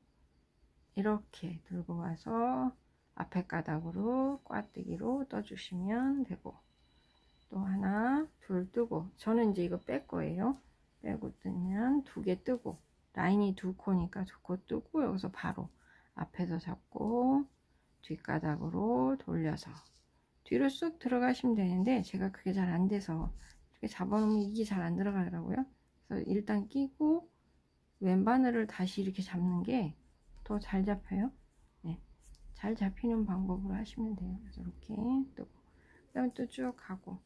이렇게 들고 와서 앞에 가닥으로 꽈뜨기로 떠주시면 되고, 또 하나 둘 뜨고, 저는 이제 이거 뺄 거예요. 빼고 뜨면 2개 뜨고, 라인이 2코니까 2코 뜨고, 여기서 바로 앞에서 잡고 뒷가닥으로 돌려서 뒤로 쑥 들어가시면 되는데, 제가 그게 잘 안 돼서 이렇게 잡아놓으면 이게 잘 안 들어가더라고요. 그래서 일단 끼고 왼바늘을 다시 이렇게 잡는 게 더 잘 잡혀요. 네, 잘 잡히는 방법으로 하시면 돼요. 그래서 이렇게 뜨고, 그 다음에 또 쭉 가고,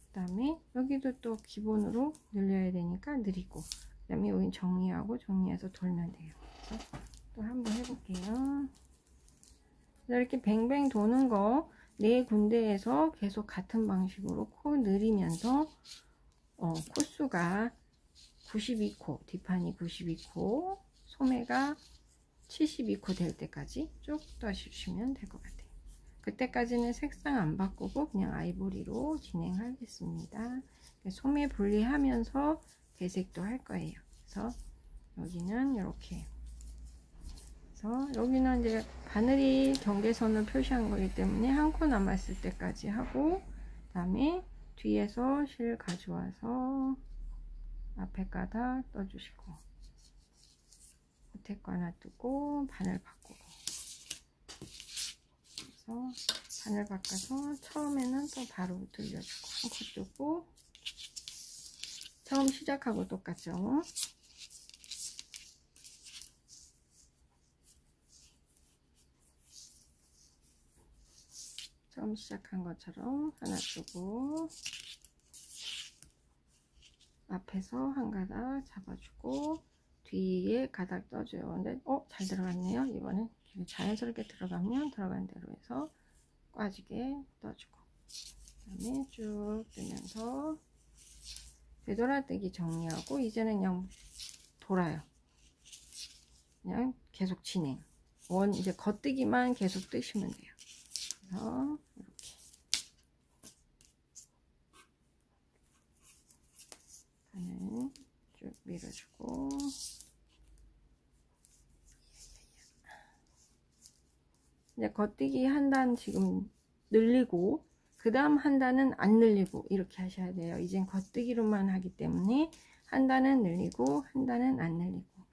그 다음에 여기도 또 기본으로 늘려야 되니까 느리고, 그 다음에 여기 정리하고 정리해서 돌면 돼요. 그래서 또 한번 해볼게요. 이렇게 뱅뱅 도는 거 4군데에서 계속 같은 방식으로 코 늘리면서 코수가 92코, 뒷판이 92코, 소매가 72코 될 때까지 쭉 떠주시면 될 것 같아요. 그때까지는 색상 안 바꾸고 그냥 아이보리로 진행하겠습니다. 소매 분리하면서 대색도 할 거예요. 그래서 여기는 이렇게, 그래서 여기는 이제 바늘이 경계선을 표시한 거기 때문에 한 코 남았을 때까지 하고, 그 다음에 뒤에서 실 가져와서 앞에 가닥 떠주시고, 밑에 거 하나 뜨고 바늘 바꾸고, 그래서 바늘 바꿔서 처음에는 또 바로 돌려주고, 한 코 뜨고, 처음 시작하고 똑같죠. 처음 시작한 것처럼 하나 뜨고, 앞에서 한 가닥 잡아주고 뒤에 가닥 떠줘요. 근데 잘 들어갔네요. 이번엔 자연스럽게 들어가면 들어간 대로 해서 꽈지게 떠주고, 그 다음에 쭉 뜨면서 되돌아뜨기 정리하고, 이제는 그냥 돌아요. 그냥 계속 진행. 이제 겉뜨기만 계속 뜨시면 돼요. 그래서 이렇게 바늘 쭉 밀어주고, 이제 겉뜨기 한 단 지금 늘리고, 그 다음 한 단은 안 늘리고 이렇게 하셔야 돼요. 이젠 겉뜨기로만 하기 때문에 한 단은 늘리고 한 단은 안 늘리고,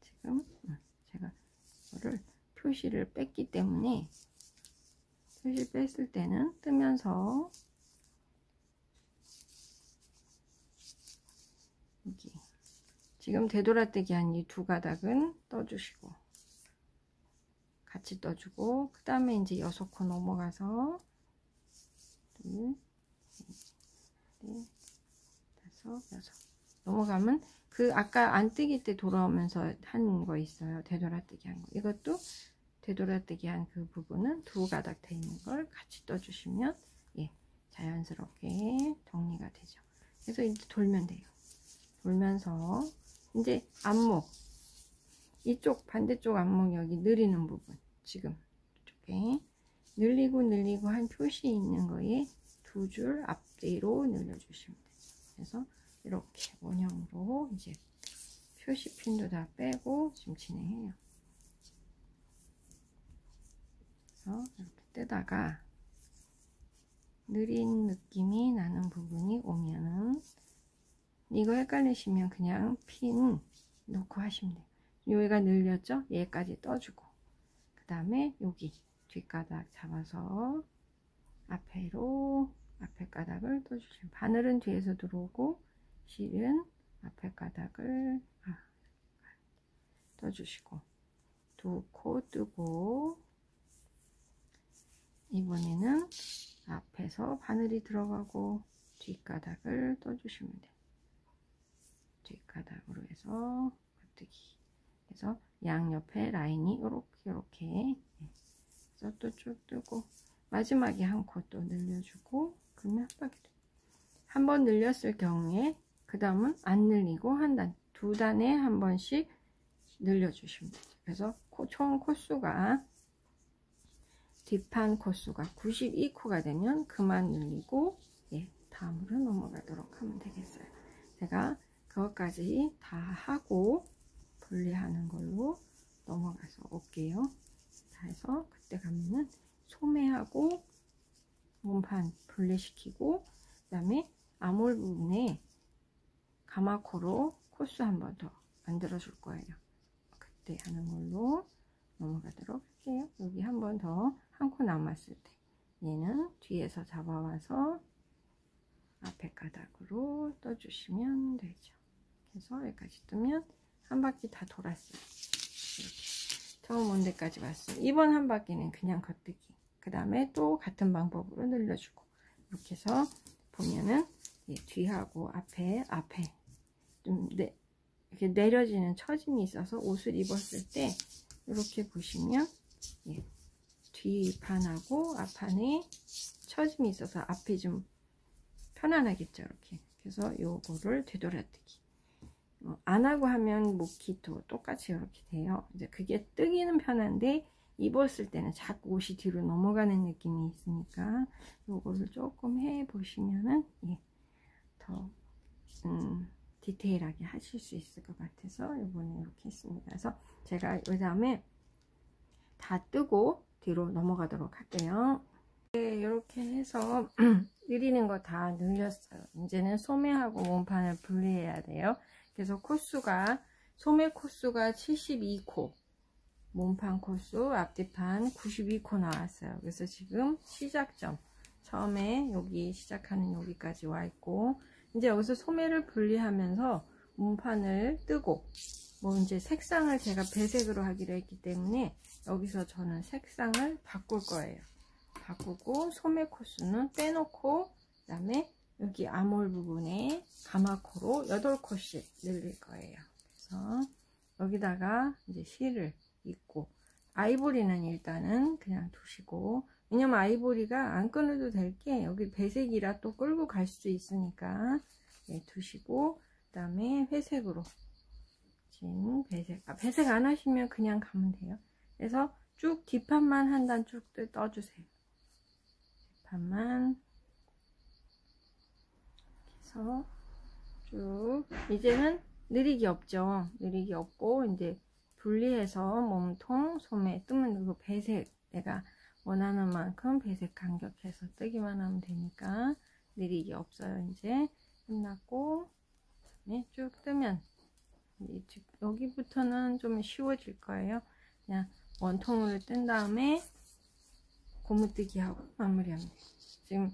지금 제가 이거를 표시를 뺐기 때문에, 표시 뺐을 때는 뜨면서 여기 지금 되돌아뜨기 한 이 2가닥은 떠주시고, 같이 떠주고, 그 다음에 이제 6코 넘어가서 2, 3, 4, 5, 6 넘어가면 그 아까 안 뜨기 때 돌아오면서 한 거 있어요. 되돌아뜨기 한 거. 이것도 되돌아뜨기 한 그 부분은 2가닥 돼 있는 걸 같이 떠주시면, 예, 자연스럽게 정리가 되죠. 그래서 이제 돌면 돼요. 돌면서 이제 앞목, 이쪽 반대쪽 앞목 여기 늘리는 부분, 지금 이쪽에 늘리고 한 표시 있는 거에 2줄 앞뒤로 늘려주시면 돼요. 그래서 이렇게 원형으로 이제 표시 핀도 다 빼고 지금 진행해요. 그래서 이렇게 뜨다가 느린 느낌이 나는 부분이 오면은, 이거 헷갈리시면 그냥 핀 놓고 하시면 돼요. 여기가 늘렸죠? 얘까지 떠주고, 그 다음에 여기 뒷가닥 잡아서 앞에로 앞에 가닥을 떠주시면, 바늘은 뒤에서 들어오고 실은 앞에 가닥을 떠주시고, 두 코 뜨고, 이번에는 앞에서 바늘이 들어가고 뒷가닥을 떠주시면 돼요. 뒷가닥으로 해서 겉뜨기. 그래서 양옆에 라인이 이렇게 그래서 또 쭉 뜨고, 마지막에 한 코 또 늘려주고, 그러면 한 바퀴. 한 번 늘렸을 경우에 그 다음은 안 늘리고 한 단, 두 단에 한 번씩 늘려주시면 돼요. 그래서 총 코수가, 뒷판 코수가 92코가 되면 그만 늘리고, 다음으로 넘어가도록 하면 되겠어요. 제가 그것까지 다 하고 분리하는 걸로 넘어가서 올게요. 다 해서 그때 가면은 소매하고 몸판 분리시키고, 그 다음에 아몰 부분에 가마코로 코스 한 번 더 만들어 줄 거예요. 그때 하는 걸로 넘어가도록 할게요. 여기 한 번 더, 한 코 남았을 때 얘는 뒤에서 잡아와서 앞에 가닥으로 떠주시면 되죠. 그래서 여기까지 뜨면 한 바퀴 다 돌았어요. 이렇게 처음 온 데까지 왔어요. 이번 한 바퀴는 그냥 겉뜨기, 그 다음에 또 같은 방법으로 늘려주고, 이렇게 해서 보면은 뒤하고 앞에 좀 이렇게 내려지는 처짐이 있어서 옷을 입었을 때 이렇게 보시면 뒷판하고 앞판에 처짐이 있어서 앞이 좀 편안하겠죠. 이렇게. 그래서 요거를 되돌아뜨기. 안 하고 하면 모키토 똑같이 이렇게 돼요. 이제 그게 뜨기는 편한데 입었을 때는 자꾸 옷이 뒤로 넘어가는 느낌이 있으니까 요거를 조금 해 보시면은 더 디테일하게 하실 수 있을 것 같아서 이번에 이렇게 했습니다. 그래서 제가 그 다음에 다 뜨고 뒤로 넘어가도록 할게요. 이렇게 해서 늘리는 거 다 늘렸어요. 이제는 소매하고 몸판을 분리해야 돼요. 그래서 코수가, 소매 코수가 72코, 몸판 코수 앞뒤판 92코 나왔어요. 그래서 지금 시작점, 처음에 여기 시작하는 여기까지 와 있고, 이제 여기서 소매를 분리하면서 몸판을 뜨고, 뭐 이제 색상을 제가 배색으로 하기로 했기 때문에 여기서 저는 색상을 바꿀 거예요. 바꾸고 소매 코수는 빼놓고, 그 다음에 여기 아몰 부분에 가마코로 8코씩 늘릴 거예요. 그래서 여기다가 이제 실을 입고, 아이보리는 일단은 그냥 두시고, 왜냐면 아이보리가 안 끊어도 될 게 여기 배색이라 또 끌고 갈 수 있으니까 두시고, 그 다음에 회색으로 배색 안 하시면 그냥 가면 돼요. 그래서 쭉 뒷판만 한 단 쭉 떠주세요. 뒷판만 해서 쭉, 이제는 느리기 없죠. 느리기 없고 이제 분리해서 몸통, 소매 뜨면 되고, 배색 내가 원하는 만큼 배색 간격해서 뜨기만 하면 되니까 느리기 없어요. 이제 끝났고, 쭉 뜨면 여기부터는 좀 쉬워질 거예요. 그냥 원통으로 뜬 다음에 고무뜨기 하고 마무리하면 돼요.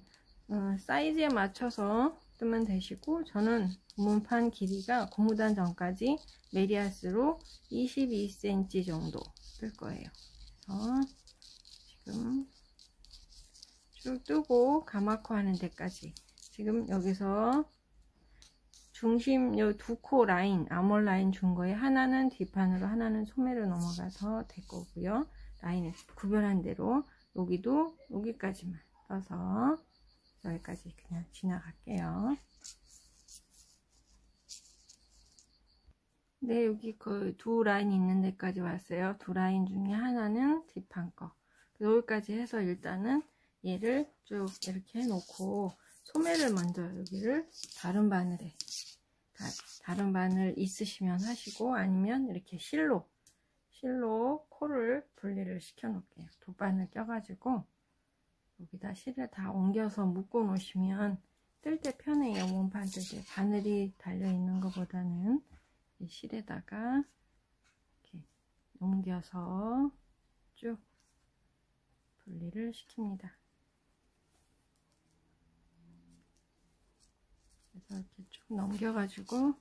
지금 사이즈에 맞춰서 뜨면 되시고, 저는 몸판 길이가 고무단 전까지 메리아스로 22cm 정도 뜰 거예요. 그래서 지금 쭉 뜨고 가마코 하는 데까지, 지금 여기서 중심 요 두 코 라인, 아몰 라인 준 거에 하나는 뒷판으로 하나는 소매로 넘어가서 될 거고요. 라인을 구별한 대로 여기도 여기까지만 떠서 여기까지 그냥 지나갈게요. 네, 여기 그 두 라인 있는 데까지 왔어요. 두 라인 중에 하나는 뒷판 거. 여기까지 해서 일단은 얘를 쭉 이렇게 해놓고, 소매를 먼저 여기를 다른 바늘에, 다른 바늘 있으시면 하시고, 아니면 이렇게 실로 코를 분리를 시켜 놓을게요. 두 바늘 껴가지고 여기다 실을 다 옮겨서 묶어 놓으시면 뜰 때 편해요. 몸판 뜰 때 바늘이 달려 있는 것보다는 이 실에다가 이렇게 옮겨서 쭉 분리를 시킵니다. 그래서 이렇게 쭉 넘겨가지고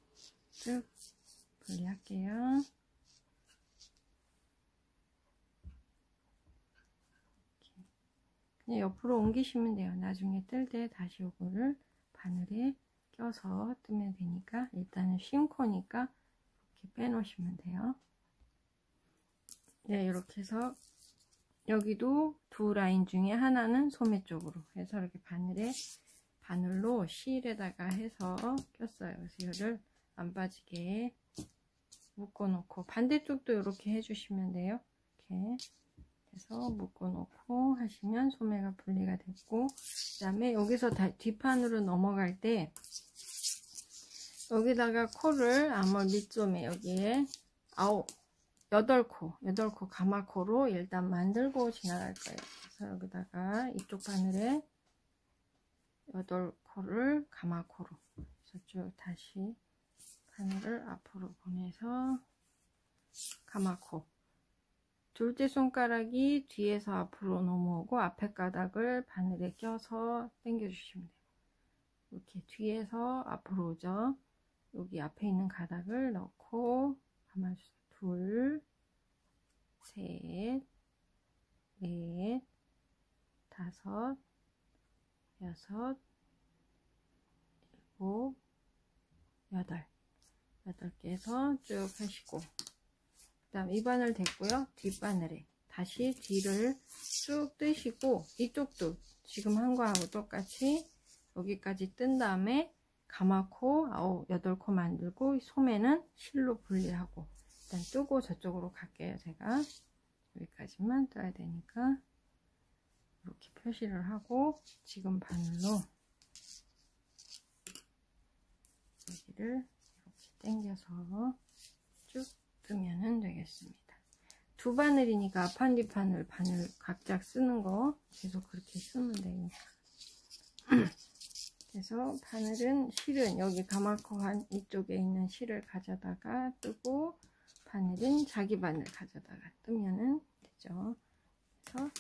쭉 분리할게요. 이렇게. 그냥 옆으로 옮기시면 돼요. 나중에 뜰 때 다시 요거를 바늘에 껴서 뜨면 되니까 일단은 쉰 코니까 이렇게 빼놓으시면 돼요. 네, 이렇게 해서 여기도 두 라인 중에 하나는 소매 쪽으로 해서 이렇게 바늘로 실에다가 해서 꼈어요. 그래서 이거를 안 빠지게 묶어 놓고 반대쪽도 이렇게 해주시면 돼요. 이렇게 해서 묶어 놓고 하시면 소매가 분리가 됐고, 그 다음에 여기서 뒷판으로 넘어갈 때 여기다가 코를 아몰 밑소매 여기에 8코 가마코로 일단 만들고 지나갈 거예요. 그래서 여기다가 이쪽 바늘에 8코를 가마코로 저쪽 다시 바늘을 앞으로 보내서 가마코, 둘째 손가락이 뒤에서 앞으로 넘어오고 앞에 가닥을 바늘에 껴서 당겨 주시면 돼요. 이렇게 뒤에서 앞으로 오죠. 여기 앞에 있는 가닥을 넣고 감아주세요. 둘, 셋, 넷, 다섯, 여섯, 일곱, 여덟 개에서 쭉 하시고, 그 다음 이 바늘 됐고요. 뒷바늘에 다시 뒤를 쭉 뜨시고, 이쪽도 지금 한 거하고 똑같이 여기까지 뜬 다음에 가마코 8코 만들고 소매는 실로 분리하고 일단 뜨고 저쪽으로 갈게요. 제가 여기까지만 떠야 되니까 이렇게 표시를 하고 지금 바늘로 여기를 이렇게 당겨서 쭉 뜨면 되겠습니다. 두 바늘이니까 앞판 뒷판을 바늘 각자 쓰는 거 계속 그렇게 쓰면 됩니다. 그래서 바늘은 실은 여기 가마코 이쪽에 있는 실을 가져다가 뜨고, 바늘은 자기 바늘 가져다가 뜨면은 되죠. 그래서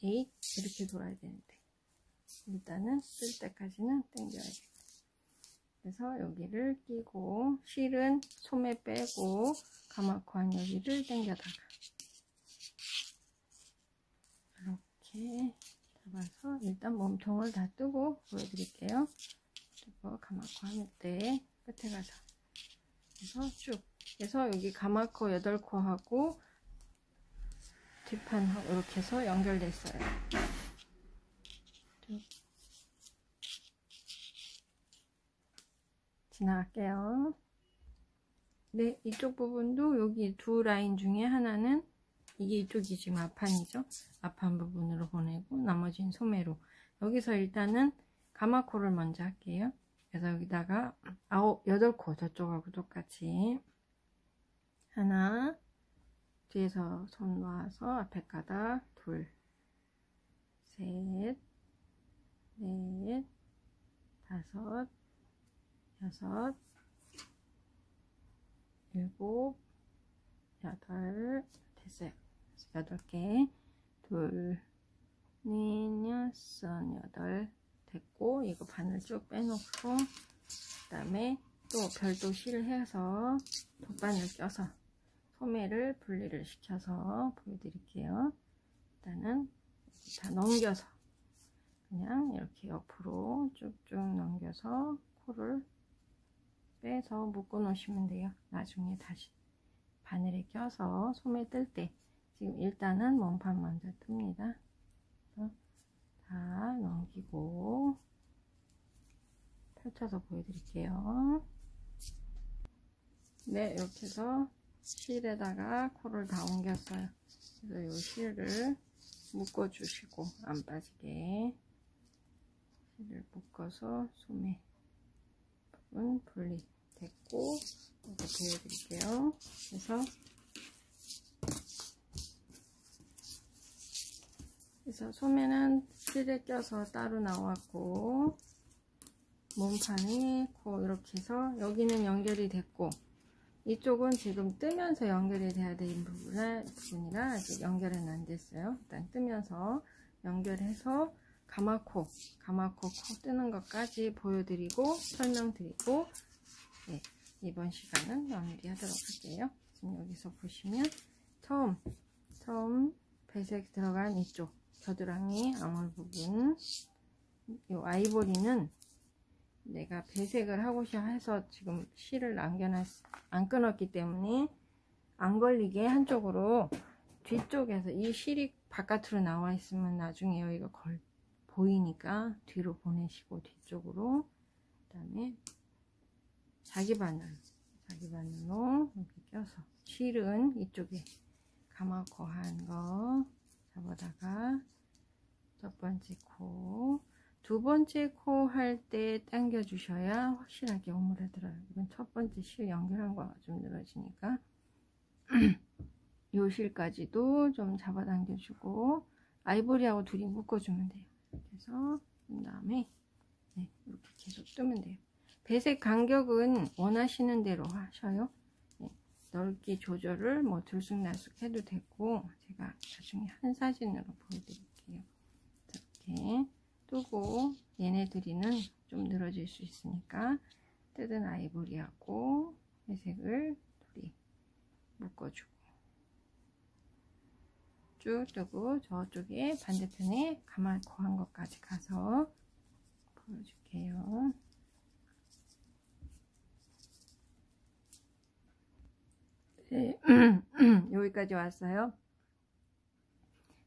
8 이렇게 돌아야 되는데 일단은 뜰 때까지는 당겨야 돼요. 그래서 여기를 끼고 실은 소매 빼고 가마코 한 여기를 당겨다가 이렇게 잡아서 일단 몸통을 다 뜨고 보여드릴게요. 뜨고 가마코 할 때 끝에 가서 그래서 쭉 해서 여기 가마코 8코 하고 뒷판하고 이렇게 해서 연결됐어요. 쭉 지나갈게요. 네, 이쪽 부분도 여기 두 라인 중에 하나는 이게 이쪽이 지금 앞판이죠. 앞판 부분으로 보내고 나머지는 소매로. 여기서 일단은 가마코를 먼저 할게요. 그래서 여기다가 8코 저쪽하고 똑같이 하나, 뒤에서 손 놔서 앞에 가닥 둘, 셋, 넷, 다섯, 여섯, 일곱, 여덟, 됐어요. 8개, 둘, 넷, 여섯, 여덟 됐고, 이거 바늘 쭉 빼놓고 그 다음에 또 별도 실을 해서 돗바늘 껴서 소매를 분리를 시켜서 보여드릴게요. 일단은 다 넘겨서 그냥 이렇게 옆으로 쭉쭉 넘겨서 코를 빼서 묶어 놓으시면 돼요. 나중에 다시 바늘에 껴서 소매 뜰 때 지금 일단은 몸판 먼저 뜹니다. 다 넘기고 펼쳐서 보여드릴게요. 네, 이렇게 해서 실에다가 코를 다 옮겼어요. 그래서 이 실을 묶어 주시고 안 빠지게 실을 묶어서 소매 부분 분리 됐고, 이거 보여드릴게요. 그래서 소매는 실에 껴서 따로 나왔고, 몸판이 코 이렇게 해서 여기는 연결이 됐고, 이쪽은 지금 뜨면서 연결이 돼야 되는 부분이라 아직 연결은 안 됐어요. 일단 뜨면서 연결해서 가마코 코 뜨는 것까지 보여드리고 설명드리고, 네, 이번 시간은 마무리하도록 할게요. 지금 여기서 보시면 처음 배색 들어간 이쪽 겨드랑이 아몰 부분, 이 아이보리는 내가 배색을 하고 해서 지금 실을 안 끊었기 때문에 안 걸리게 한쪽으로 뒤쪽에서 이 실이 바깥으로 나와 있으면 나중에 여기가 보이니까 뒤로 보내시고 뒤쪽으로, 그 다음에 자기 바늘로 이렇게 껴서 실은 이쪽에 가마코 한 거 잡아다가 첫 번째 코, 두 번째 코 할 때 당겨 주셔야 확실하게 오므려들어요. 이건 첫 번째 실 연결한 거가 좀 늘어지니까 요 실까지도 좀 잡아당겨 주고 아이보리하고 둘이 묶어주면 돼요. 그래서 그 다음에 네, 이렇게 계속 뜨면 돼요. 배색 간격은 원하시는 대로 하셔요. 네, 넓기 조절을 뭐 들쑥날쑥 해도 되고, 제가 나중에 한 사진으로 보여드릴게요. 이렇게 뜨고 얘네들이는 좀 늘어질 수 있으니까 뜯은 아이보리하고 회색을 둘이 묶어주고 쭉 뜨고 저쪽에 반대편에 가마코 한 것까지 가서 보여줄게요. 네, 여기까지 왔어요.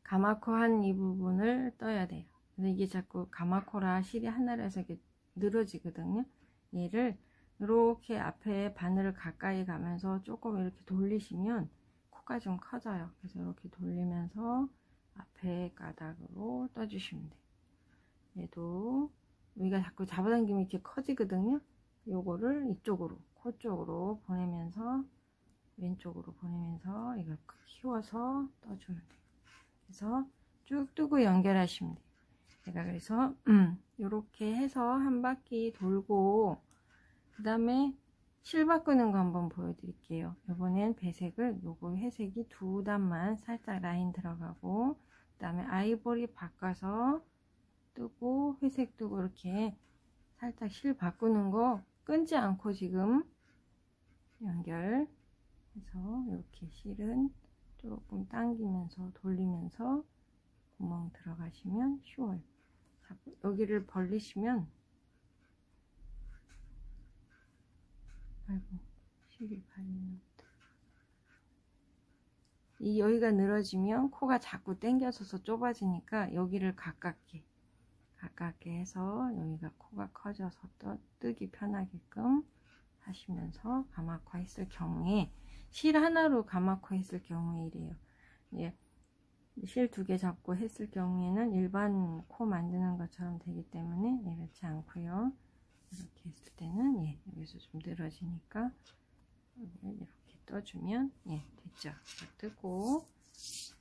가마코 한 이 부분을 떠야 돼요. 근데 이게 자꾸 가마코라 실이 하나라서 이렇게 늘어지거든요. 얘를 이렇게 앞에 바늘을 가까이 가면서 조금 이렇게 돌리시면 코가 좀 커져요. 그래서 이렇게 돌리면서 앞에 가닥으로 떠주시면 돼요. 얘도 여기가 자꾸 잡아당기면 이렇게 커지거든요. 요거를 이쪽으로, 코 쪽으로 보내면서 왼쪽으로 보내면서 이걸 키워서 떠주면 돼요. 그래서 쭉 뜨고 연결하시면 돼요. 제가 그래서 이렇게 해서 한 바퀴 돌고 그 다음에 실 바꾸는 거 한번 보여드릴게요. 이번엔 배색을 요거 회색이 두 단만 살짝 라인 들어가고, 그 다음에 아이보리 바꿔서 뜨고 회색 뜨고 이렇게 살짝 실 바꾸는 거 끊지 않고 지금 연결해서 이렇게 실은 조금 당기면서 돌리면서 구멍 들어가시면 쉬워요. 자꾸 여기를 벌리시면, 아이고 실이 발리는 것도, 이 여기가 늘어지면 코가 자꾸 당겨져서 좁아지니까 여기를 가깝게 해서 여기가 코가 커져서 뜨기 편하게끔 하시면서 가마코 했을 경우에, 실 하나로 가마코 했을 경우에 이래요. 예, 실 두 개 잡고 했을 경우에는 일반 코 만드는 것처럼 되기 때문에 그렇지 않고요. 이렇게 했을 때는 여기서 좀 늘어지니까 이렇게 떠주면 됐죠. 뜨고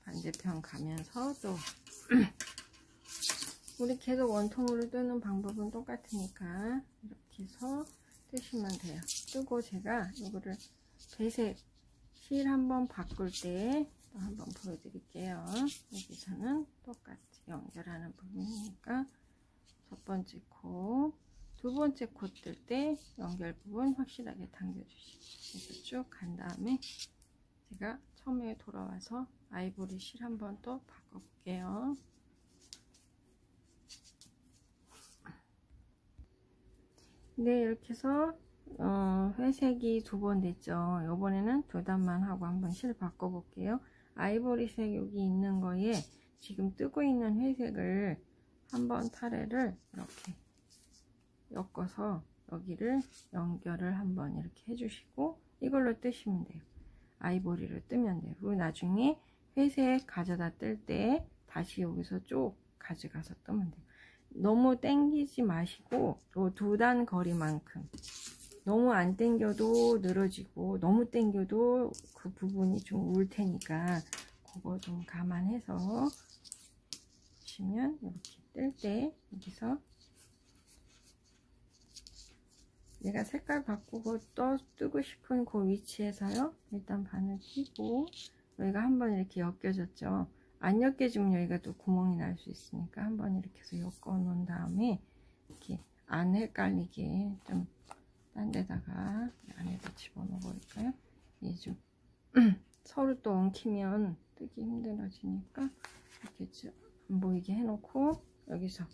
반대편 가면서 또 우리 계속 원통으로 뜨는 방법은 똑같으니까 이렇게 해서 뜨시면 돼요. 뜨고 제가 이거를 배색 실 한번 바꿀 때 또 한번 보여드릴게요. 여기서는 똑같이 연결하는 부분이니까 첫 번째 코, 두 번째 코 뜰 때 연결 부분 확실하게 당겨주시고, 그래서 쭉 간 다음에 제가 처음에 돌아와서 아이보리 실 한번 또 바꿔볼게요. 네, 이렇게 해서 회색이 두 번 됐죠. 이번에는 두 단만 하고 한번 실 바꿔볼게요. 아이보리색 여기 있는 거에 지금 뜨고 있는 회색을 한번 타래를 이렇게 엮어서 여기를 연결을 한번 이렇게 해주시고 이걸로 뜨시면 돼요. 아이보리를 뜨면 돼요. 그리고 나중에 회색 가져다 뜰 때 다시 여기서 쭉 가져가서 뜨면 돼요. 너무 당기지 마시고 두 단 거리만큼, 너무 안 당겨도 늘어지고 너무 당겨도 그 부분이 좀 울 테니까 그거 좀 감안해서 붙이면 이렇게 뜰 때 여기서 내가 색깔 바꾸고 뜨고 싶은 그 위치에서요, 일단 바늘 끼고, 여기가 한번 이렇게 엮여졌죠. 안 엮여지면 여기가 또 구멍이 날 수 있으니까 한번 이렇게 해서 엮어 놓은 다음에 이렇게 안 헷갈리게 좀 딴 데다가 안에다 집어넣어 볼까요? 이게 좀 서로 또 엉키면 뜨기 힘들어지니까 이렇게 안 보이게 해놓고, 여기서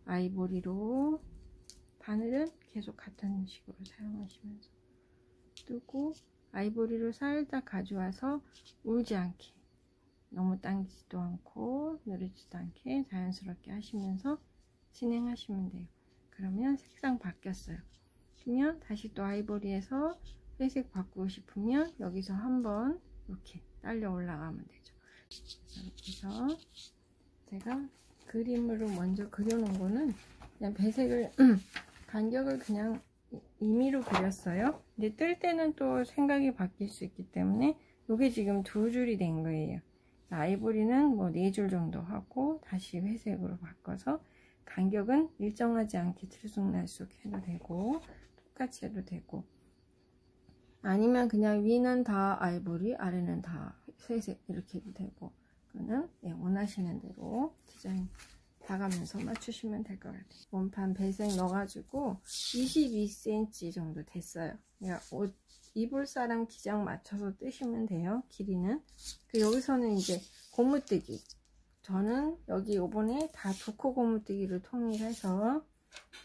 아이보리로 바늘은 계속 같은 식으로 사용하시면서 뜨고, 아이보리로 살짝 가져와서 울지 않게, 너무 당기지도 않고 누르지도 않게 자연스럽게 하시면서 진행하시면 돼요. 그러면 색상 바뀌었어요. 그러면 다시 또 아이보리에서 회색 바꾸고 싶으면 여기서 한번 이렇게 딸려 올라가면 되죠. 이렇게 해서 제가 그림으로 먼저 그려놓은 거는 그냥 배색을 간격을 그냥 임의로 그렸어요. 근데 뜰 때는 또 생각이 바뀔 수 있기 때문에 이게 지금 2줄이 된 거예요. 아이보리는 뭐 4줄 정도 하고 다시 회색으로 바꿔서 간격은 일정하지 않게 들쑥날쑥 해도 되고 똑같이 해도 되고, 아니면 그냥 위는 다 아이보리 아래는 다 회색 이렇게 해도 되고, 그거는 원하시는 대로 디자인 봐가면서 맞추시면 될 것 같아요. 원판 배색 넣어가지고 22cm 정도 됐어요. 그러니까 옷 입을 사람 기장 맞춰서 뜨시면 돼요. 길이는. 여기서는 이제 고무뜨기, 저는 여기 요번에 다 두코 고무뜨기를 통일해서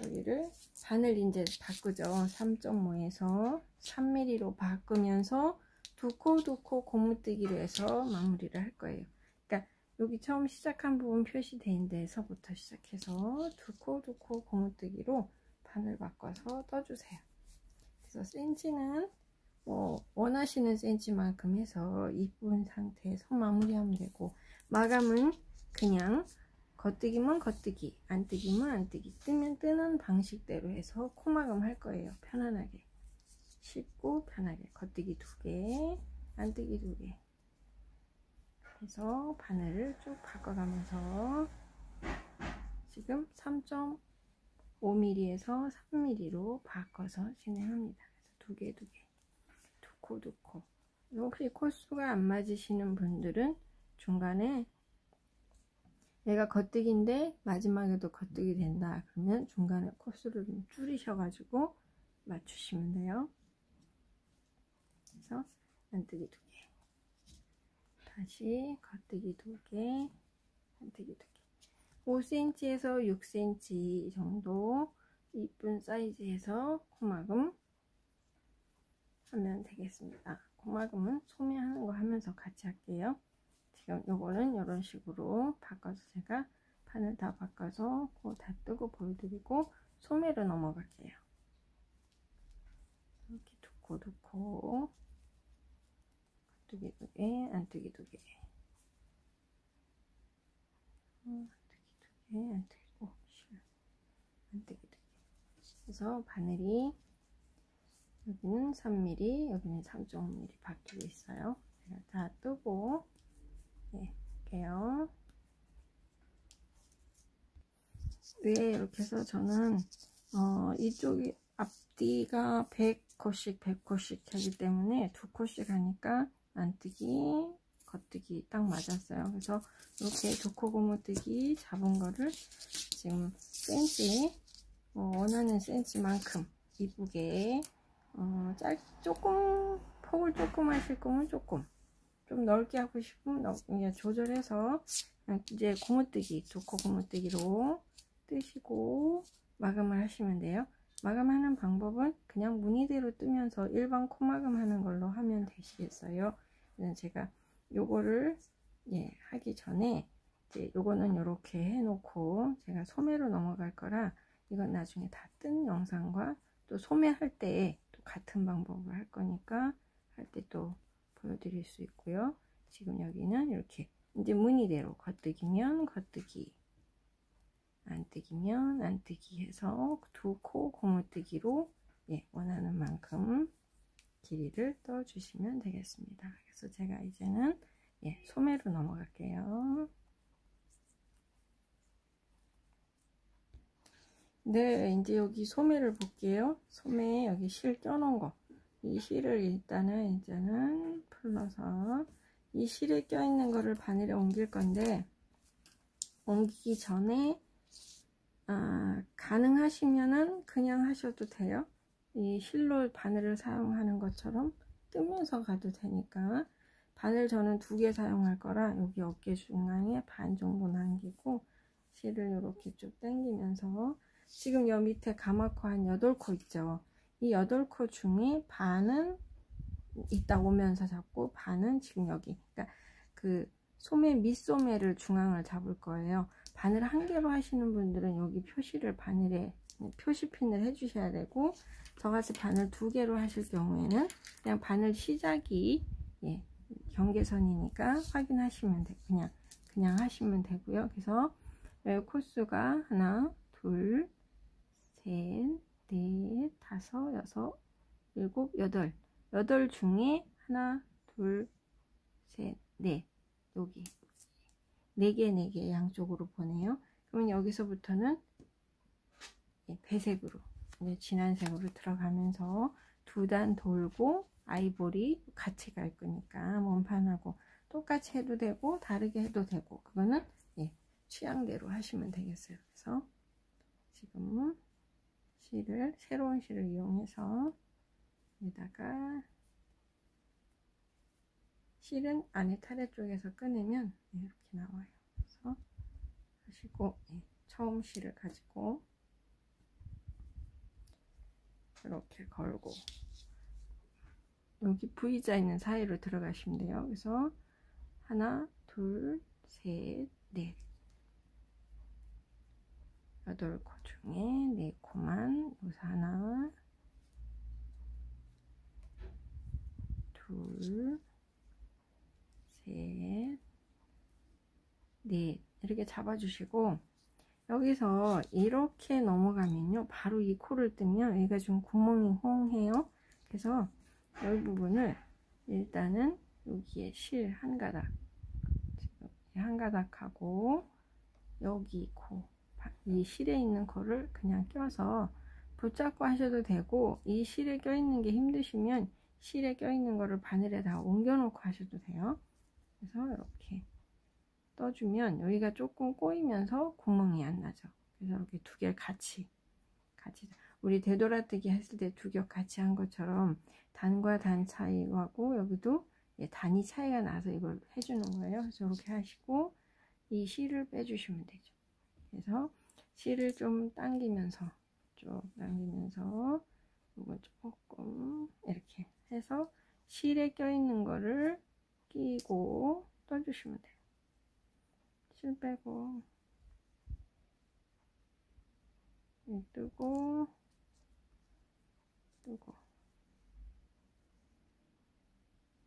여기를 바늘 이제 바꾸죠. 3.5에서 3mm로 바꾸면서 두코 고무뜨기로 해서 마무리를 할 거예요. 그러니까 여기 처음 시작한 부분 표시된 데서부터 시작해서 두코 고무뜨기로 바늘 바꿔서 떠주세요. 그래서 센치는 뭐 원하시는 센치만큼 해서 이쁜 상태에서 마무리하면 되고, 마감은 그냥 겉뜨기면 겉뜨기, 안 뜨기면 안 뜨기, 뜨면 뜨는 방식대로 해서 코마감 할 거예요. 편안하게, 쉽고 편하게. 겉뜨기 2개, 안 뜨기 2개 해서 바늘을 쭉 바꿔가면서 지금 3.5mm에서 3mm로 바꿔서 진행합니다. 그래서 2개 두코. 혹시 코수가 안 맞으시는 분들은 중간에 얘가 겉뜨기인데 마지막에도 겉뜨기 된다 그러면 중간에 코수를 좀 줄이셔가지고 맞추시면 돼요. 그래서 안뜨기 2개, 다시 겉뜨기 2개, 안뜨기 2개. 5cm에서 6cm 정도 이쁜 사이즈에서 코마금 하면 되겠습니다. 코마금은 소매하는 거 하면서 같이 할게요. 지금 요거는 이런 식으로 바꿔서 제가 판을 다 바꿔서 그거 다 뜨고 보여드리고 소매로 넘어갈게요. 이렇게 두코 겉뜨기 2개, 안뜨기 2개, 안뜨기 2개. 그래서 바늘이 여기는 3mm, 여기는 3.5mm 바뀌고 있어요. 제가 다 뜨고 할게요. 네, 이렇게 해서 저는 이쪽이 앞뒤가 100코씩 하기 때문에 2코씩 하니까 안뜨기, 겉뜨기 딱 맞았어요. 그래서 이렇게 두코 고무뜨기 잡은 거를 지금 센치, 원하는 센치만큼 이쁘게 조금 폭을 조금 하실 거면 조금 좀 넓게 하고 싶으면 조절해서 이제 고무뜨기, 두코 고무뜨기로 뜨시고 마감을 하시면 돼요. 마감하는 방법은 그냥 무늬대로 뜨면서 일반 코마감 하는 걸로 하면 되시겠어요. 제가 요거를 하기 전에 이제 요거는 이렇게 해놓고 제가 소매로 넘어갈 거라 이건 나중에 다 뜬 영상과 또 소매할 때 또 같은 방법을 할 거니까 할 때 또 보여드릴 수 있고요. 지금 여기는 이렇게 이제 무늬대로 겉뜨기면 겉뜨기, 안뜨기면 안뜨기 해서 두코 고무뜨기로 원하는 만큼 길이를 떠주시면 되겠습니다. 그래서 제가 이제는 소매로 넘어갈게요. 네, 이제 여기 소매를 볼게요. 소매에 여기 실 껴놓은 거. 이 실을 이제는 풀러서 이 실에 껴있는 거를 바늘에 옮길 건데, 옮기기 전에 가능하시면은 그냥 하셔도 돼요. 이 실로 바늘을 사용하는 것처럼 뜨면서 가도 되니까. 바늘 저는 2개 사용할 거라 여기 어깨 중앙에 반 정도 남기고 실을 이렇게 쭉 당기면서, 지금 여 밑에 가마코 한 8코 있죠. 이 8코 중에 반은 이따 오면서 잡고, 반은 지금 여기, 그러니까 그 소매 밑소매를 중앙을 잡을 거예요. 바늘 1개로 하시는 분들은 여기 표시를 바늘에 표시핀을 해주셔야 되고, 저같이 바늘 2개로 하실 경우에는 그냥 바늘 시작이 경계선이니까 확인하시면 돼. 그냥 하시면 되고요. 그래서 여기 코수가 하나, 둘, 셋, 넷, 다섯, 여섯, 일곱, 여덟. 8 중에 하나, 둘, 셋, 넷. 여기 4개, 4개 양쪽으로 보내요. 그러면 여기서부터는 배색으로, 진한 색으로 들어가면서 2단 돌고 아이보리 같이 갈 거니까 원판하고 똑같이 해도 되고 다르게 해도 되고, 그거는 취향대로 하시면 되겠어요. 그래서 지금 새로운 실을 이용해서 여기다가 실은 안에 타래 쪽에서 꺼내면 이렇게 나와요. 그래서 하시고, 처음 실을 가지고 이렇게 걸고 여기 V자 있는 사이로 들어가시면 돼요. 그래서 하나, 둘, 셋, 넷, 8코 중에 4코만 여기서 하나, 둘, 셋, 넷 이렇게 잡아주시고, 여기서 이렇게 넘어가면요, 바로 이 코를 뜨면 여기가 좀 구멍이 홍해요. 그래서 여기 부분을 일단은 여기에 실 한 가닥, 한 가닥하고 여기 코, 이 실에 있는 코를 그냥 껴서 붙잡고 하셔도 되고, 이 실에 껴있는 게 힘드시면 실에 껴있는 거를 바늘에 다 옮겨 놓고 하셔도 돼요. 그래서 이렇게 떠주면 여기가 조금 꼬이면서 구멍이 안 나죠. 그래서 이렇게 2개를 같이 우리 되돌아뜨기 했을 때 2겹 같이 한 것처럼 단과 단 차이하고 여기도 단위 차이가 나서 이걸 해주는 거예요. 그래서 이렇게 하시고 이 실을 빼주시면 되죠. 그래서 실을 좀 당기면서 이거 조금 이렇게 해서 실에 껴있는 거를 끼고 떠주시면 돼요. 실 빼고 뜨고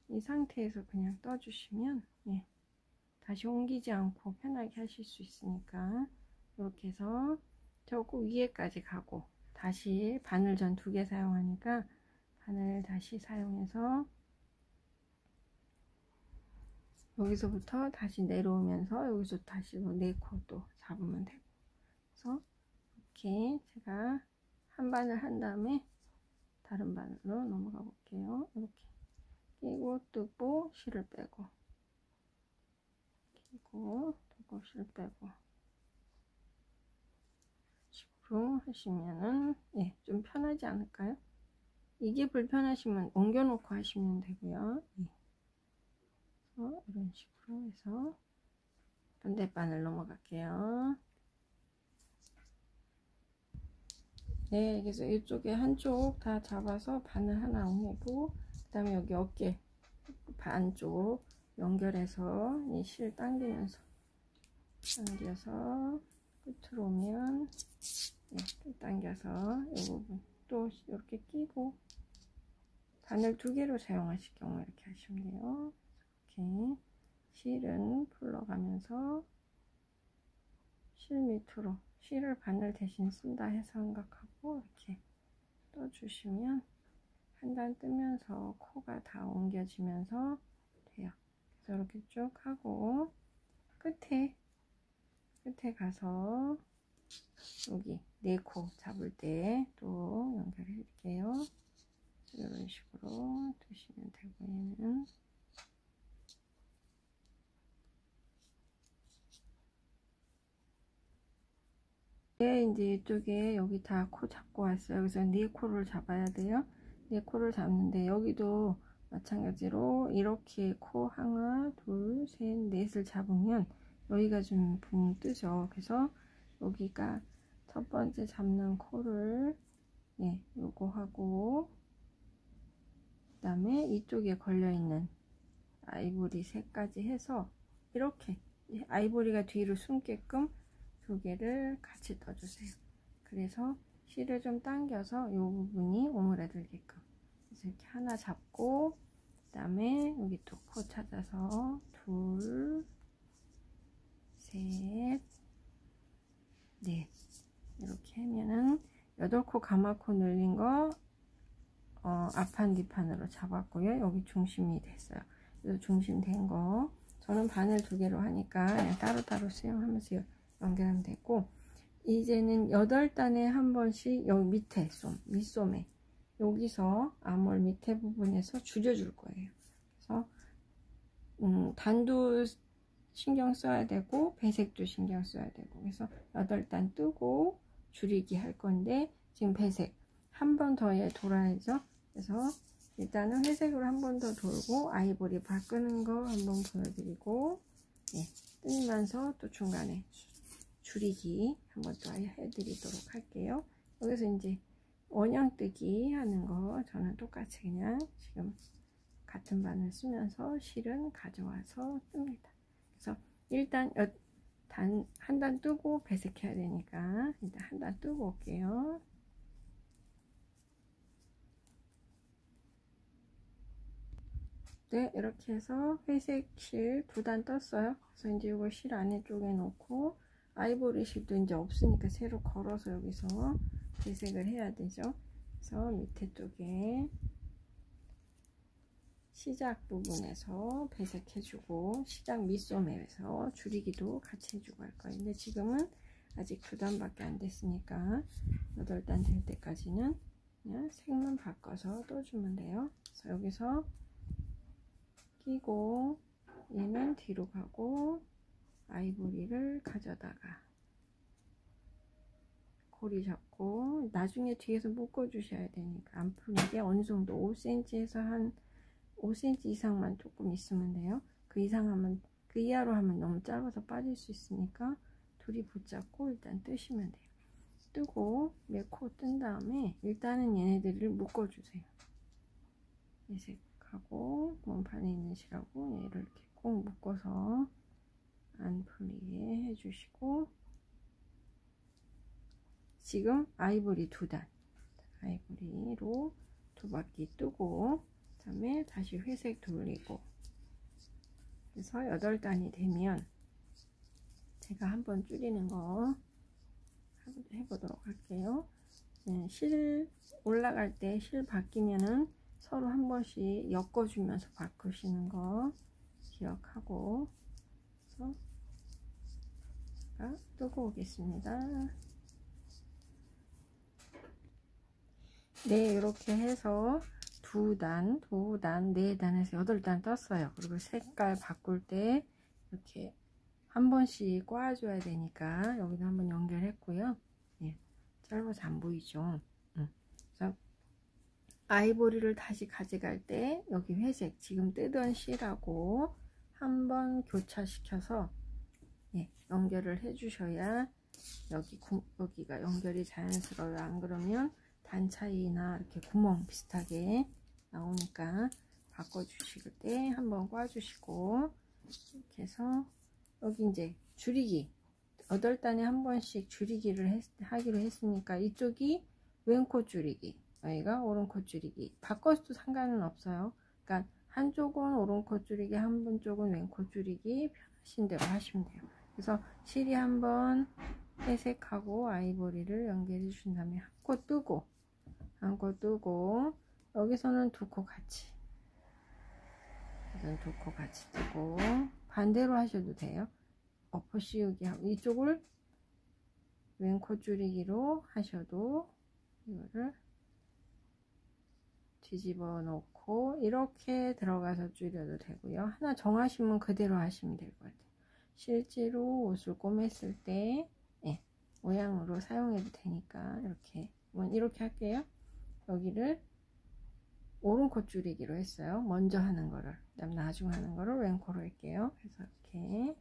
이 상태에서 그냥 떠주시면 다시 옮기지 않고 편하게 하실 수 있으니까, 이렇게 해서 저거 위에까지 가고, 다시 바늘 전 2개 사용하니까 바늘 다시 사용해서 여기서부터 다시 내려오면서 여기서 다시 4코 또 잡으면 되고. 그래서 이렇게 제가 한 바늘 한 다음에 다른 바늘로 넘어가 볼게요. 이렇게 끼고 뜨고 실을 빼고, 끼고 뜨고 실 빼고 식으로 하시면은 좀 편하지 않을까요? 이게 불편하시면 옮겨 놓고 하시면 되고요. 그래서 이런 식으로 해서 반대바늘 넘어갈게요. 그래서 이쪽에 한쪽 다 잡아서 바늘 하나 옮기고, 그 다음에 여기 어깨 반쪽 연결해서 이 실 당겨서 끝으로 오면 또 당겨서 이 부분 또 이렇게 끼고, 바늘 2개로 사용하실 경우 이렇게 하시면 돼요. 이렇게 실은 풀러가면서 실 밑으로, 실을 바늘 대신 쓴다 해서 생각하고 이렇게 떠주시면 한 단 뜨면서 코가 다 옮겨지면서 돼요. 그래서 이렇게 쭉 하고 끝에 가서 여기 네 코 잡을 때 또 연결해 드릴게요. 이런 식으로 뜨시면 되고, 얘는 이제 이쪽에 여기 다 코 잡고 왔어요. 그래서 네 코를 잡아야 돼요. 네 코를 잡는데 여기도 마찬가지로 이렇게 코 하나, 둘, 셋, 넷을 잡으면 여기가 좀 붕 뜨죠. 그래서 여기가 첫 번째 잡는 코를 요거 하고, 그 다음에 이쪽에 걸려있는 아이보리 색까지 해서 이렇게 아이보리가 뒤로 숨게끔 두 개를 같이 떠주세요. 그래서 실을 좀 당겨서 이 부분이 오므라들게끔. 그래서 이렇게 하나 잡고, 그 다음에 여기 또 코 찾아서 둘, 셋, 넷 이렇게 하면은 8코 가마코 늘린 거 앞판 뒷판으로 잡았고요. 여기 중심이 됐어요. 그래서 중심 된 거 저는 바늘 2개로 하니까 그냥 따로따로 수영하면서 연결하면 되고, 이제는 8단에 한 번씩 여기 밑에 밑솜에 여기서 앞몰 밑에 부분에서 줄여줄 거예요. 그래서 단도 신경 써야 되고 배색도 신경 써야 되고, 그래서 8단 뜨고 줄이기 할 건데 지금 배색 한 번 더 돌아야죠. 그래서 일단은 회색으로 한 번 더 돌고 아이보리 바꾸는 거 한번 보여드리고, 뜨면서 또 중간에 줄이기 한번 더 해드리도록 할게요. 여기서 이제 원형 뜨기 하는 거 저는 똑같이 그냥 지금 같은 바늘 쓰면서 실은 가져와서 뜹니다. 그래서 일단 한 단 뜨고 배색해야 되니까 일단 한 단 뜨고 올게요. 네, 이렇게 해서 회색 실 2단 떴어요. 그래서 이제 이거 실 안에 쪽에 놓고 아이보리 실도 이제 없으니까 새로 걸어서 여기서 배색을 해야 되죠. 그래서 밑에 쪽에 시작 부분에서 배색해주고, 시작 밑솜에서 줄이기도 같이 해주고 할 거예요. 근데 지금은 아직 2단밖에 안 됐으니까 8단 될 때까지는 그냥 색만 바꿔서 떠주면 돼요. 그래서 여기서 끼고 얘는 뒤로 가고 아이보리를 가져다가 고리 잡고, 나중에 뒤에서 묶어 주셔야 되니까 안 풀리게 어느 정도 5cm에서 한 5cm 이상만 조금 있으면 돼요. 그 이상 하면, 그 이하로 하면 너무 짧아서 빠질 수 있으니까 둘이 붙잡고 일단 뜨시면 돼요. 뜨고 몇 코 뜬 다음에 일단은 얘네들을 묶어 주세요. 회색하고 몸판에 있는 실하고 얘를 이렇게 꼭 묶어서 안 풀리게 해주시고, 지금 아이보리 2단, 아이보리로 2바퀴 뜨고, 그 다음에 다시 회색 돌리고, 그래서 8단이 되면 제가 한번 줄이는 거 해보도록 할게요. 실 올라갈 때 실 바뀌면은 서로 한 번씩 엮어주면서 바꾸시는 거 기억하고, 그래서 제가 뜨고 오겠습니다. 네, 이렇게 해서 2단, 4단에서 8단 떴어요. 그리고 색깔 바꿀 때 이렇게 한 번씩 꽈줘야 되니까 여기도 한번 연결했고요. 짧아서 안 보이죠. 그래서 아이보리를 다시 가져갈 때 여기 회색 지금 뜨던 실하고 한번 교차시켜서 연결을 해 주셔야 여기가 연결이 자연스러워요. 안 그러면 단 차이나 이렇게 구멍 비슷하게 나오니까 바꿔 주실 때 한번 꽈 주시고, 이렇게 해서 여기 이제 줄이기 8단에 한 번씩 줄이기를 하기로 했으니까 이쪽이 왼코 줄이기, 여기가 오른코 줄이기 바꿔서도 상관은 없어요. 그러니까 한쪽은 오른코 줄이기, 한쪽은 왼코 줄이기 편하신 대로 하시면 돼요. 그래서 실이 한번 회색하고 아이보리를 연결해 주신 다음에 한 코 뜨고 여기서는 2코 같이, 이건 2코 같이 뜨고, 반대로 하셔도 돼요. 엎어 씌우기 하고 이쪽을 왼코 줄이기로 하셔도 이거를 뒤집어 놓고 이렇게 들어가서 줄여도 되고요. 하나 정하시면 그대로 하시면 될 것 같아요. 실제로 옷을 꼬맸을 때 모양으로 사용해도 되니까 이렇게 할게요. 여기를 오른코 줄이기로 했어요. 먼저 하는 거를, 그다음 나중 하는 거를 왼코로 할게요. 그래서 이렇게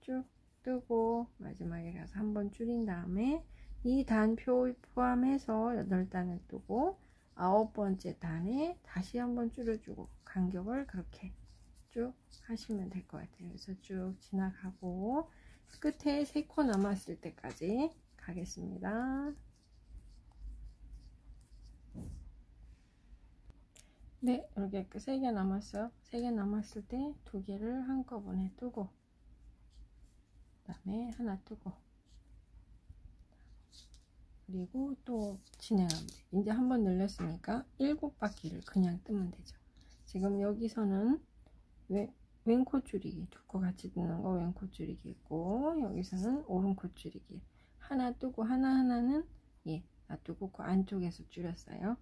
쭉 뜨고 마지막에 가서 한번 줄인 다음에 이 단표 포함해서 8단을 뜨고 9번째 단에 다시 한번 줄여주고 간격을 그렇게 쭉 하시면 될 것 같아요. 그래서 쭉 지나가고 끝에 3코 남았을 때까지 가겠습니다. 네, 이렇게 3개 남았어요. 3개 남았을 때 2개를 한꺼번에 뜨고 그 다음에 하나 뜨고 그리고 또 진행하면 돼요. 이제 한번 늘렸으니까 7바퀴를 그냥 뜨면 되죠. 지금 여기서는 왼코 줄이기 2코 같이 뜨는 거 왼코 줄이기 있고, 여기서는 오른코 줄이기 하나 뜨고 하나하나는 놔두고 그 안쪽에서 줄였어요.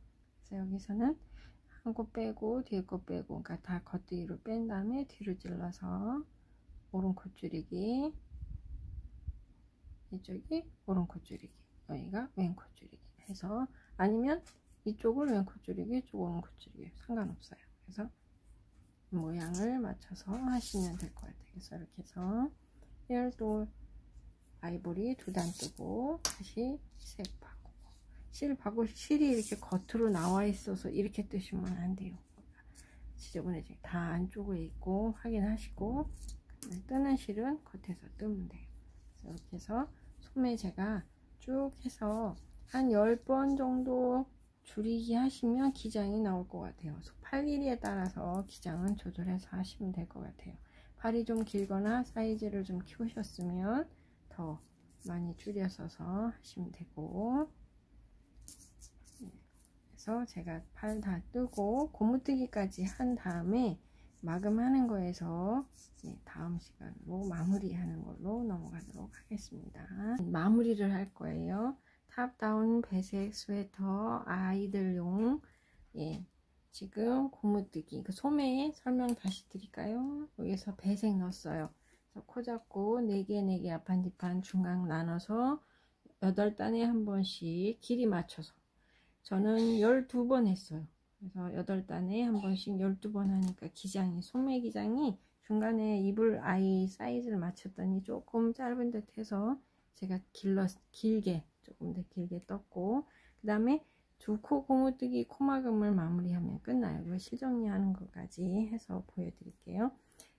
그래서 여기서는 한 코 빼고 뒤에 코 빼고, 그러니까 다 겉뒤로 뺀 다음에 뒤로 찔러서 오른코 줄이기, 이쪽이 오른코 줄이기, 여기가 왼코 줄이기 해서, 아니면 이쪽을 왼코 줄이기, 이쪽 오른코 줄이기 상관없어요. 그래서 모양을 맞춰서 하시면 될 것 같아요. 그래서 이렇게 해서 얘를 또 아이보리 2단 뜨고 다시 색 바꾸고, 실이 이렇게 겉으로 나와 있어서 이렇게 뜨시면 안 돼요. 지저분해지게 다 안쪽에 있고 확인하시고, 뜨는 실은 겉에서 뜨면 돼요. 그래서 이렇게 해서 소매 제가 쭉 해서 한 10번 정도 줄이기 하시면 기장이 나올 것 같아요. 팔 길이에 따라서 기장은 조절해서 하시면 될 것 같아요. 팔이 좀 길거나 사이즈를 좀 키우셨으면 더 많이 줄여서 하시면 되고, 그래서 제가 팔 다 뜨고 고무뜨기까지 한 다음에 마감하는 거에서 다음 시간으로 마무리하는 걸로 넘어가도록 하겠습니다. 마무리를 할 거예요. 탑다운 배색 스웨터 아이들용, 지금 고무뜨기 그 소매에 설명 다시 드릴까요? 여기서 배색 넣었어요. 그래서 코 잡고 4개 4개 앞판 뒷판 중간 나눠서 8단에 한 번씩 길이 맞춰서, 저는 12번 했어요. 그래서 8단에 한 번씩 12번 하니까 기장이, 소매 기장이 중간에 입을 아이 사이즈를 맞췄더니 조금 짧은 듯 해서 제가 길게 조금 더 길게 떴고, 그 다음에 2코 고무뜨기 코막음을 마무리하면 끝나요. 이거 실정리하는 것까지 해서 보여드릴게요.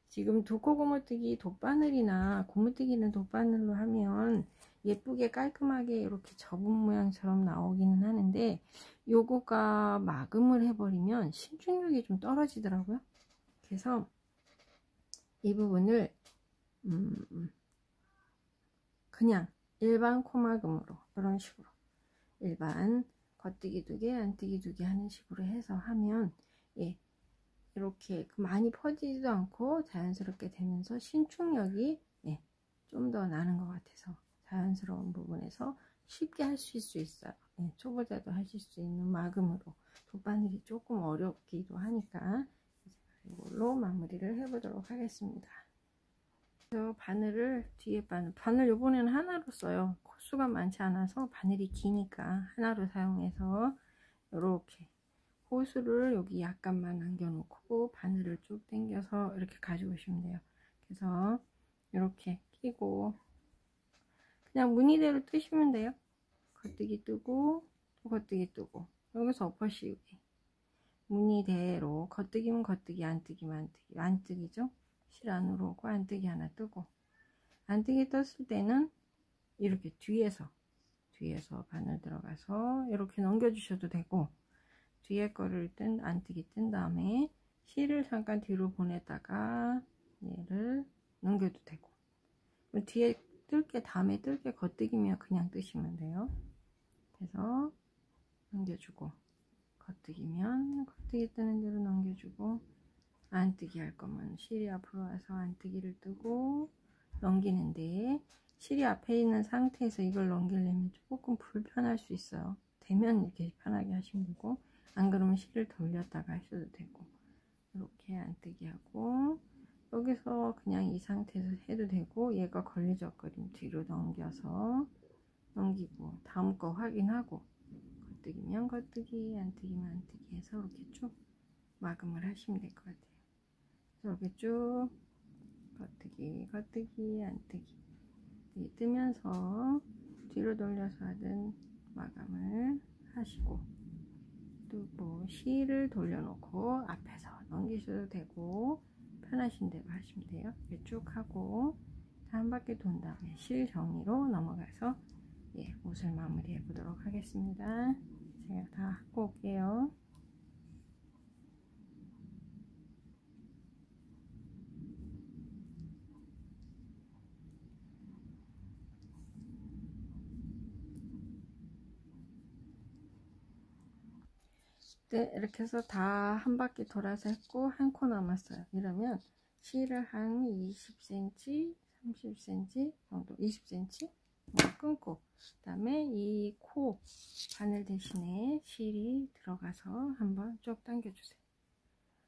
지금 2코 고무뜨기 돗바늘이나 고무뜨기는 돗바늘로 하면 예쁘게 깔끔하게 이렇게 접은 모양처럼 나오기는 하는데, 요거가 마금을 해버리면 신중력이 좀 떨어지더라고요. 그래서 이 부분을 그냥 일반 코막음으로 이런 식으로 일반 겉뜨기 2개 안뜨기 2개 하는 식으로 해서 하면 이렇게 많이 퍼지지도 않고 자연스럽게 되면서 신축력이 좀 더 나는 것 같아서 자연스러운 부분에서 쉽게 하실 수 있어요. 초보자도 하실 수 있는 마금으로. 돗바늘이 조금 어렵기도 하니까 이걸로 마무리를 해보도록 하겠습니다. 바늘을 뒤에 바늘 요번에는 하나로 써요. 코수가 많지 않아서 바늘이 기니까 하나로 사용해서 이렇게 호수를 여기 약간만 남겨놓고 바늘을 쭉 당겨서 이렇게 가져오시면 돼요. 그래서 이렇게 끼고 그냥 무늬대로 뜨시면 돼요. 겉뜨기 뜨고 또 겉뜨기 뜨고, 여기서 엎어 씌우기, 무늬대로 겉뜨기면 겉뜨기, 안뜨기면 안뜨기, 안뜨기죠. 실 안으로 오고 안뜨기 하나 뜨고, 안뜨기 떴을 때는 이렇게 뒤에서 바늘 들어가서 이렇게 넘겨주셔도 되고, 뒤에 거를 안뜨기 뜬 다음에 실을 잠깐 뒤로 보내다가 얘를 넘겨도 되고, 뒤에 다음에 뜰게 겉뜨기면 그냥 뜨시면 돼요. 그래서 넘겨주고, 겉뜨기면 겉뜨기 뜨는 대로 넘겨주고, 안뜨기 할 거면 실이 앞으로 와서 안뜨기를 뜨고 넘기는데, 실이 앞에 있는 상태에서 이걸 넘기려면 조금 불편할 수 있어요. 되면 이렇게 편하게 하시면 되고, 안 그러면 실을 돌렸다가 하셔도 되고, 이렇게 안뜨기 하고, 여기서 그냥 이 상태에서 해도 되고, 얘가 걸리적거리면 뒤로 넘겨서 넘기고, 다음 거 확인하고, 겉뜨기면 겉뜨기, 안뜨기면 안뜨기 해서 이렇게 쭉 마감을 하시면 될 것 같아요. 이렇게 쭉 겉뜨기, 겉뜨기, 안뜨기 뜨면서 뒤로 돌려서 하든 마감을 하시고, 또 뭐 실을 돌려놓고 앞에서 넘기셔도 되고 편하신 대로 하시면 돼요. 이렇게 쭉 하고 한 바퀴 돈 다음에 실 정리로 넘어가서 옷을 마무리해 보도록 하겠습니다. 제가 다 하고 올게요. 네, 이렇게 해서 다 한 바퀴 돌아서 했고 한 코 남았어요. 이러면 실을 한 20cm, 30cm 정도, 20cm 끊고, 그 다음에 이 코 바늘 대신에 실이 들어가서 한번 쭉 당겨주세요.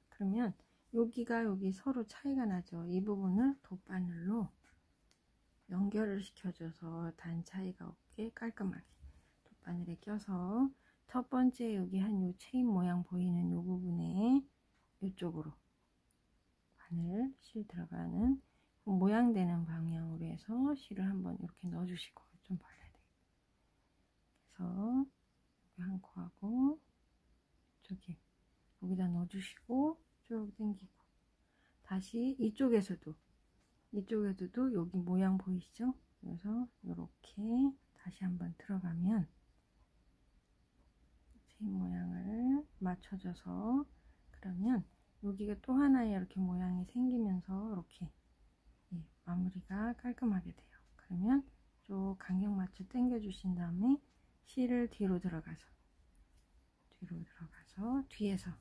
그러면 여기가 여기 서로 차이가 나죠. 이 부분을 돗바늘로 연결을 시켜줘서 단 차이가 없게 깔끔하게 돗바늘에 껴서 첫 번째 여기 한 요 체인 모양 보이는 요 부분에 이쪽으로 바늘 실 들어가는 모양 되는 방향으로 해서 실을 한번 이렇게 넣어주시고, 좀 발라야 돼요. 그래서 여기 한 코하고 저기 여기다 넣어주시고 쭉 당기고, 다시 이쪽에서도 여기 모양 보이시죠? 그래서 이렇게 다시 한번 들어가면 체인 모양을 맞춰줘서, 그러면 여기가 또 하나의 이렇게 모양이 생기면서 이렇게 마무리가 깔끔하게 돼요. 그러면 쭉 간격 맞춰 당겨 주신 다음에 실을 뒤로 들어가서 뒤에서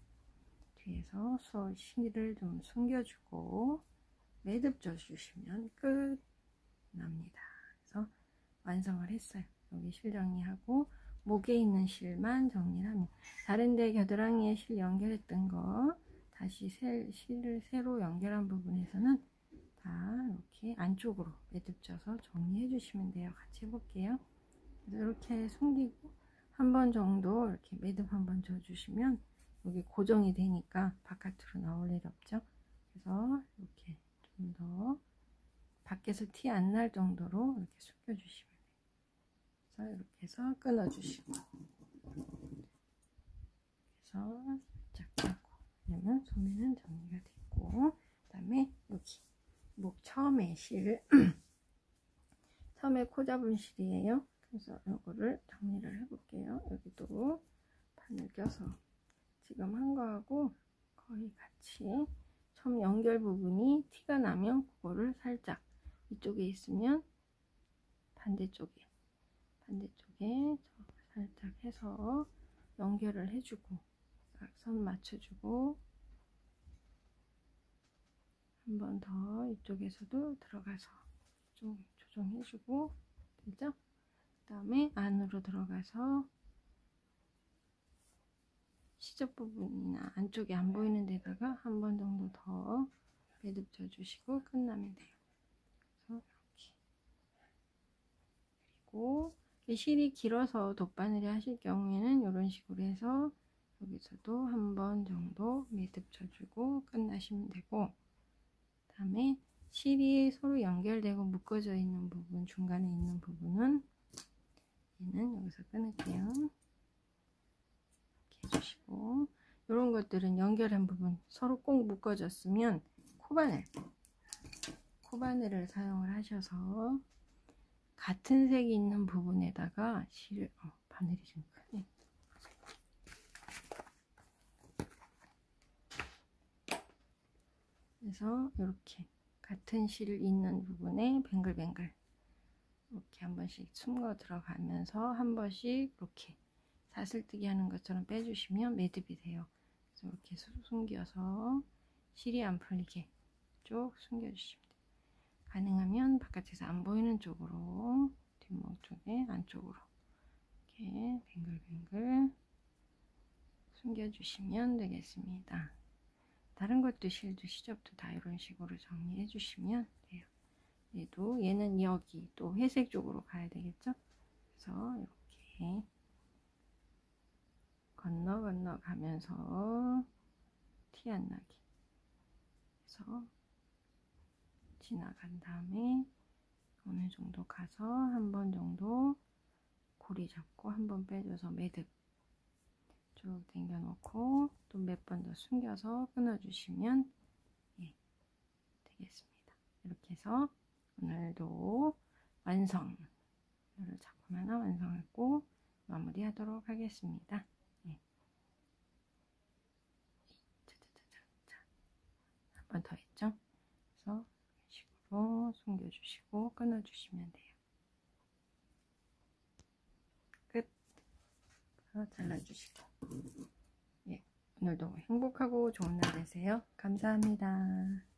실을 좀 숨겨주고 매듭 져주시면 끝 납니다. 그래서 완성을 했어요. 여기 실 정리하고 목에 있는 실만 정리를 하면, 다른데 겨드랑이에 실 연결했던 거 다시 실을 새로 연결한 부분에서는 다 이렇게 안쪽으로 매듭 져서 정리해 주시면 돼요. 같이 해볼게요. 그래서 이렇게 숨기고 한 번 정도 이렇게 매듭 한번 져 주시면 여기 고정이 되니까 바깥으로 나올 일이 없죠. 그래서 이렇게 좀 더 밖에서 티 안 날 정도로 이렇게 숨겨 주시면 돼요. 그래서 이렇게 해서 끊어 주시고, 그래서 살짝 빼고, 그러면 소매는 정리가 됐고, 그 다음에 여기 목 처음에 실 처음에 코 잡은 실이에요. 그래서 이거를 정리를 해볼게요. 여기도 바늘 껴서 지금 한 거하고 거의 같이 처음 연결 부분이 티가 나면 그거를 살짝 이쪽에 있으면 반대쪽에 살짝 해서 연결을 해주고 딱 선 맞춰주고, 한 번 더 이쪽에서도 들어가서 좀 조정해주고, 되죠? 그 다음에 안으로 들어가서 시접 부분이나 안쪽이 안 보이는 데다가 한 번 정도 더 매듭 져주시고 끝나면 돼요. 그래서 이렇게, 그리고 실이 길어서 돗바늘이 하실 경우에는 이런 식으로 해서 여기서도 한 번 정도 매듭 져주고 끝나시면 되고, 그 다음에 실이 서로 연결되고 묶어져 있는 부분, 중간에 있는 부분은 얘는 여기서 끊을게요. 이렇게 해주시고, 이런 것들은 연결한 부분 서로 꼭 묶어졌으면 코바늘을 사용을 하셔서 같은 색이 있는 부분에다가 실을 바늘이 좀 크네. 그래서 이렇게 같은 실 있는 부분에 뱅글뱅글 이렇게 한 번씩 숨겨 들어가면서 한 번씩 이렇게 사슬뜨기 하는 것처럼 빼주시면 매듭이 돼요. 그래서 이렇게 숨겨서 실이 안 풀리게 쭉 숨겨주시면 돼요. 가능하면 바깥에서 안 보이는 쪽으로, 뒷목 쪽에 안쪽으로 이렇게 뱅글뱅글 숨겨주시면 되겠습니다. 다른 것도 실도 시접도 다 이런 식으로 정리해 주시면 돼요. 얘는 여기 또 회색 쪽으로 가야 되겠죠? 그래서 이렇게 건너 가면서 티 안 나게 해서 지나간 다음에 어느 정도 가서 한 번 정도 고리 잡고 한 번 빼줘서 매듭 쭉 당겨 놓고 또 몇 번 더 숨겨서 끊어주시면 되겠습니다. 이렇게 해서 오늘도 완성을 작품 하나 완성했고 마무리하도록 하겠습니다. 한 번 더 했죠? 그래서 이런 식으로 숨겨주시고 끊어주시면 돼요. 끝. 잘라주시고. 오늘도 행복하고 좋은 날 되세요. 감사합니다.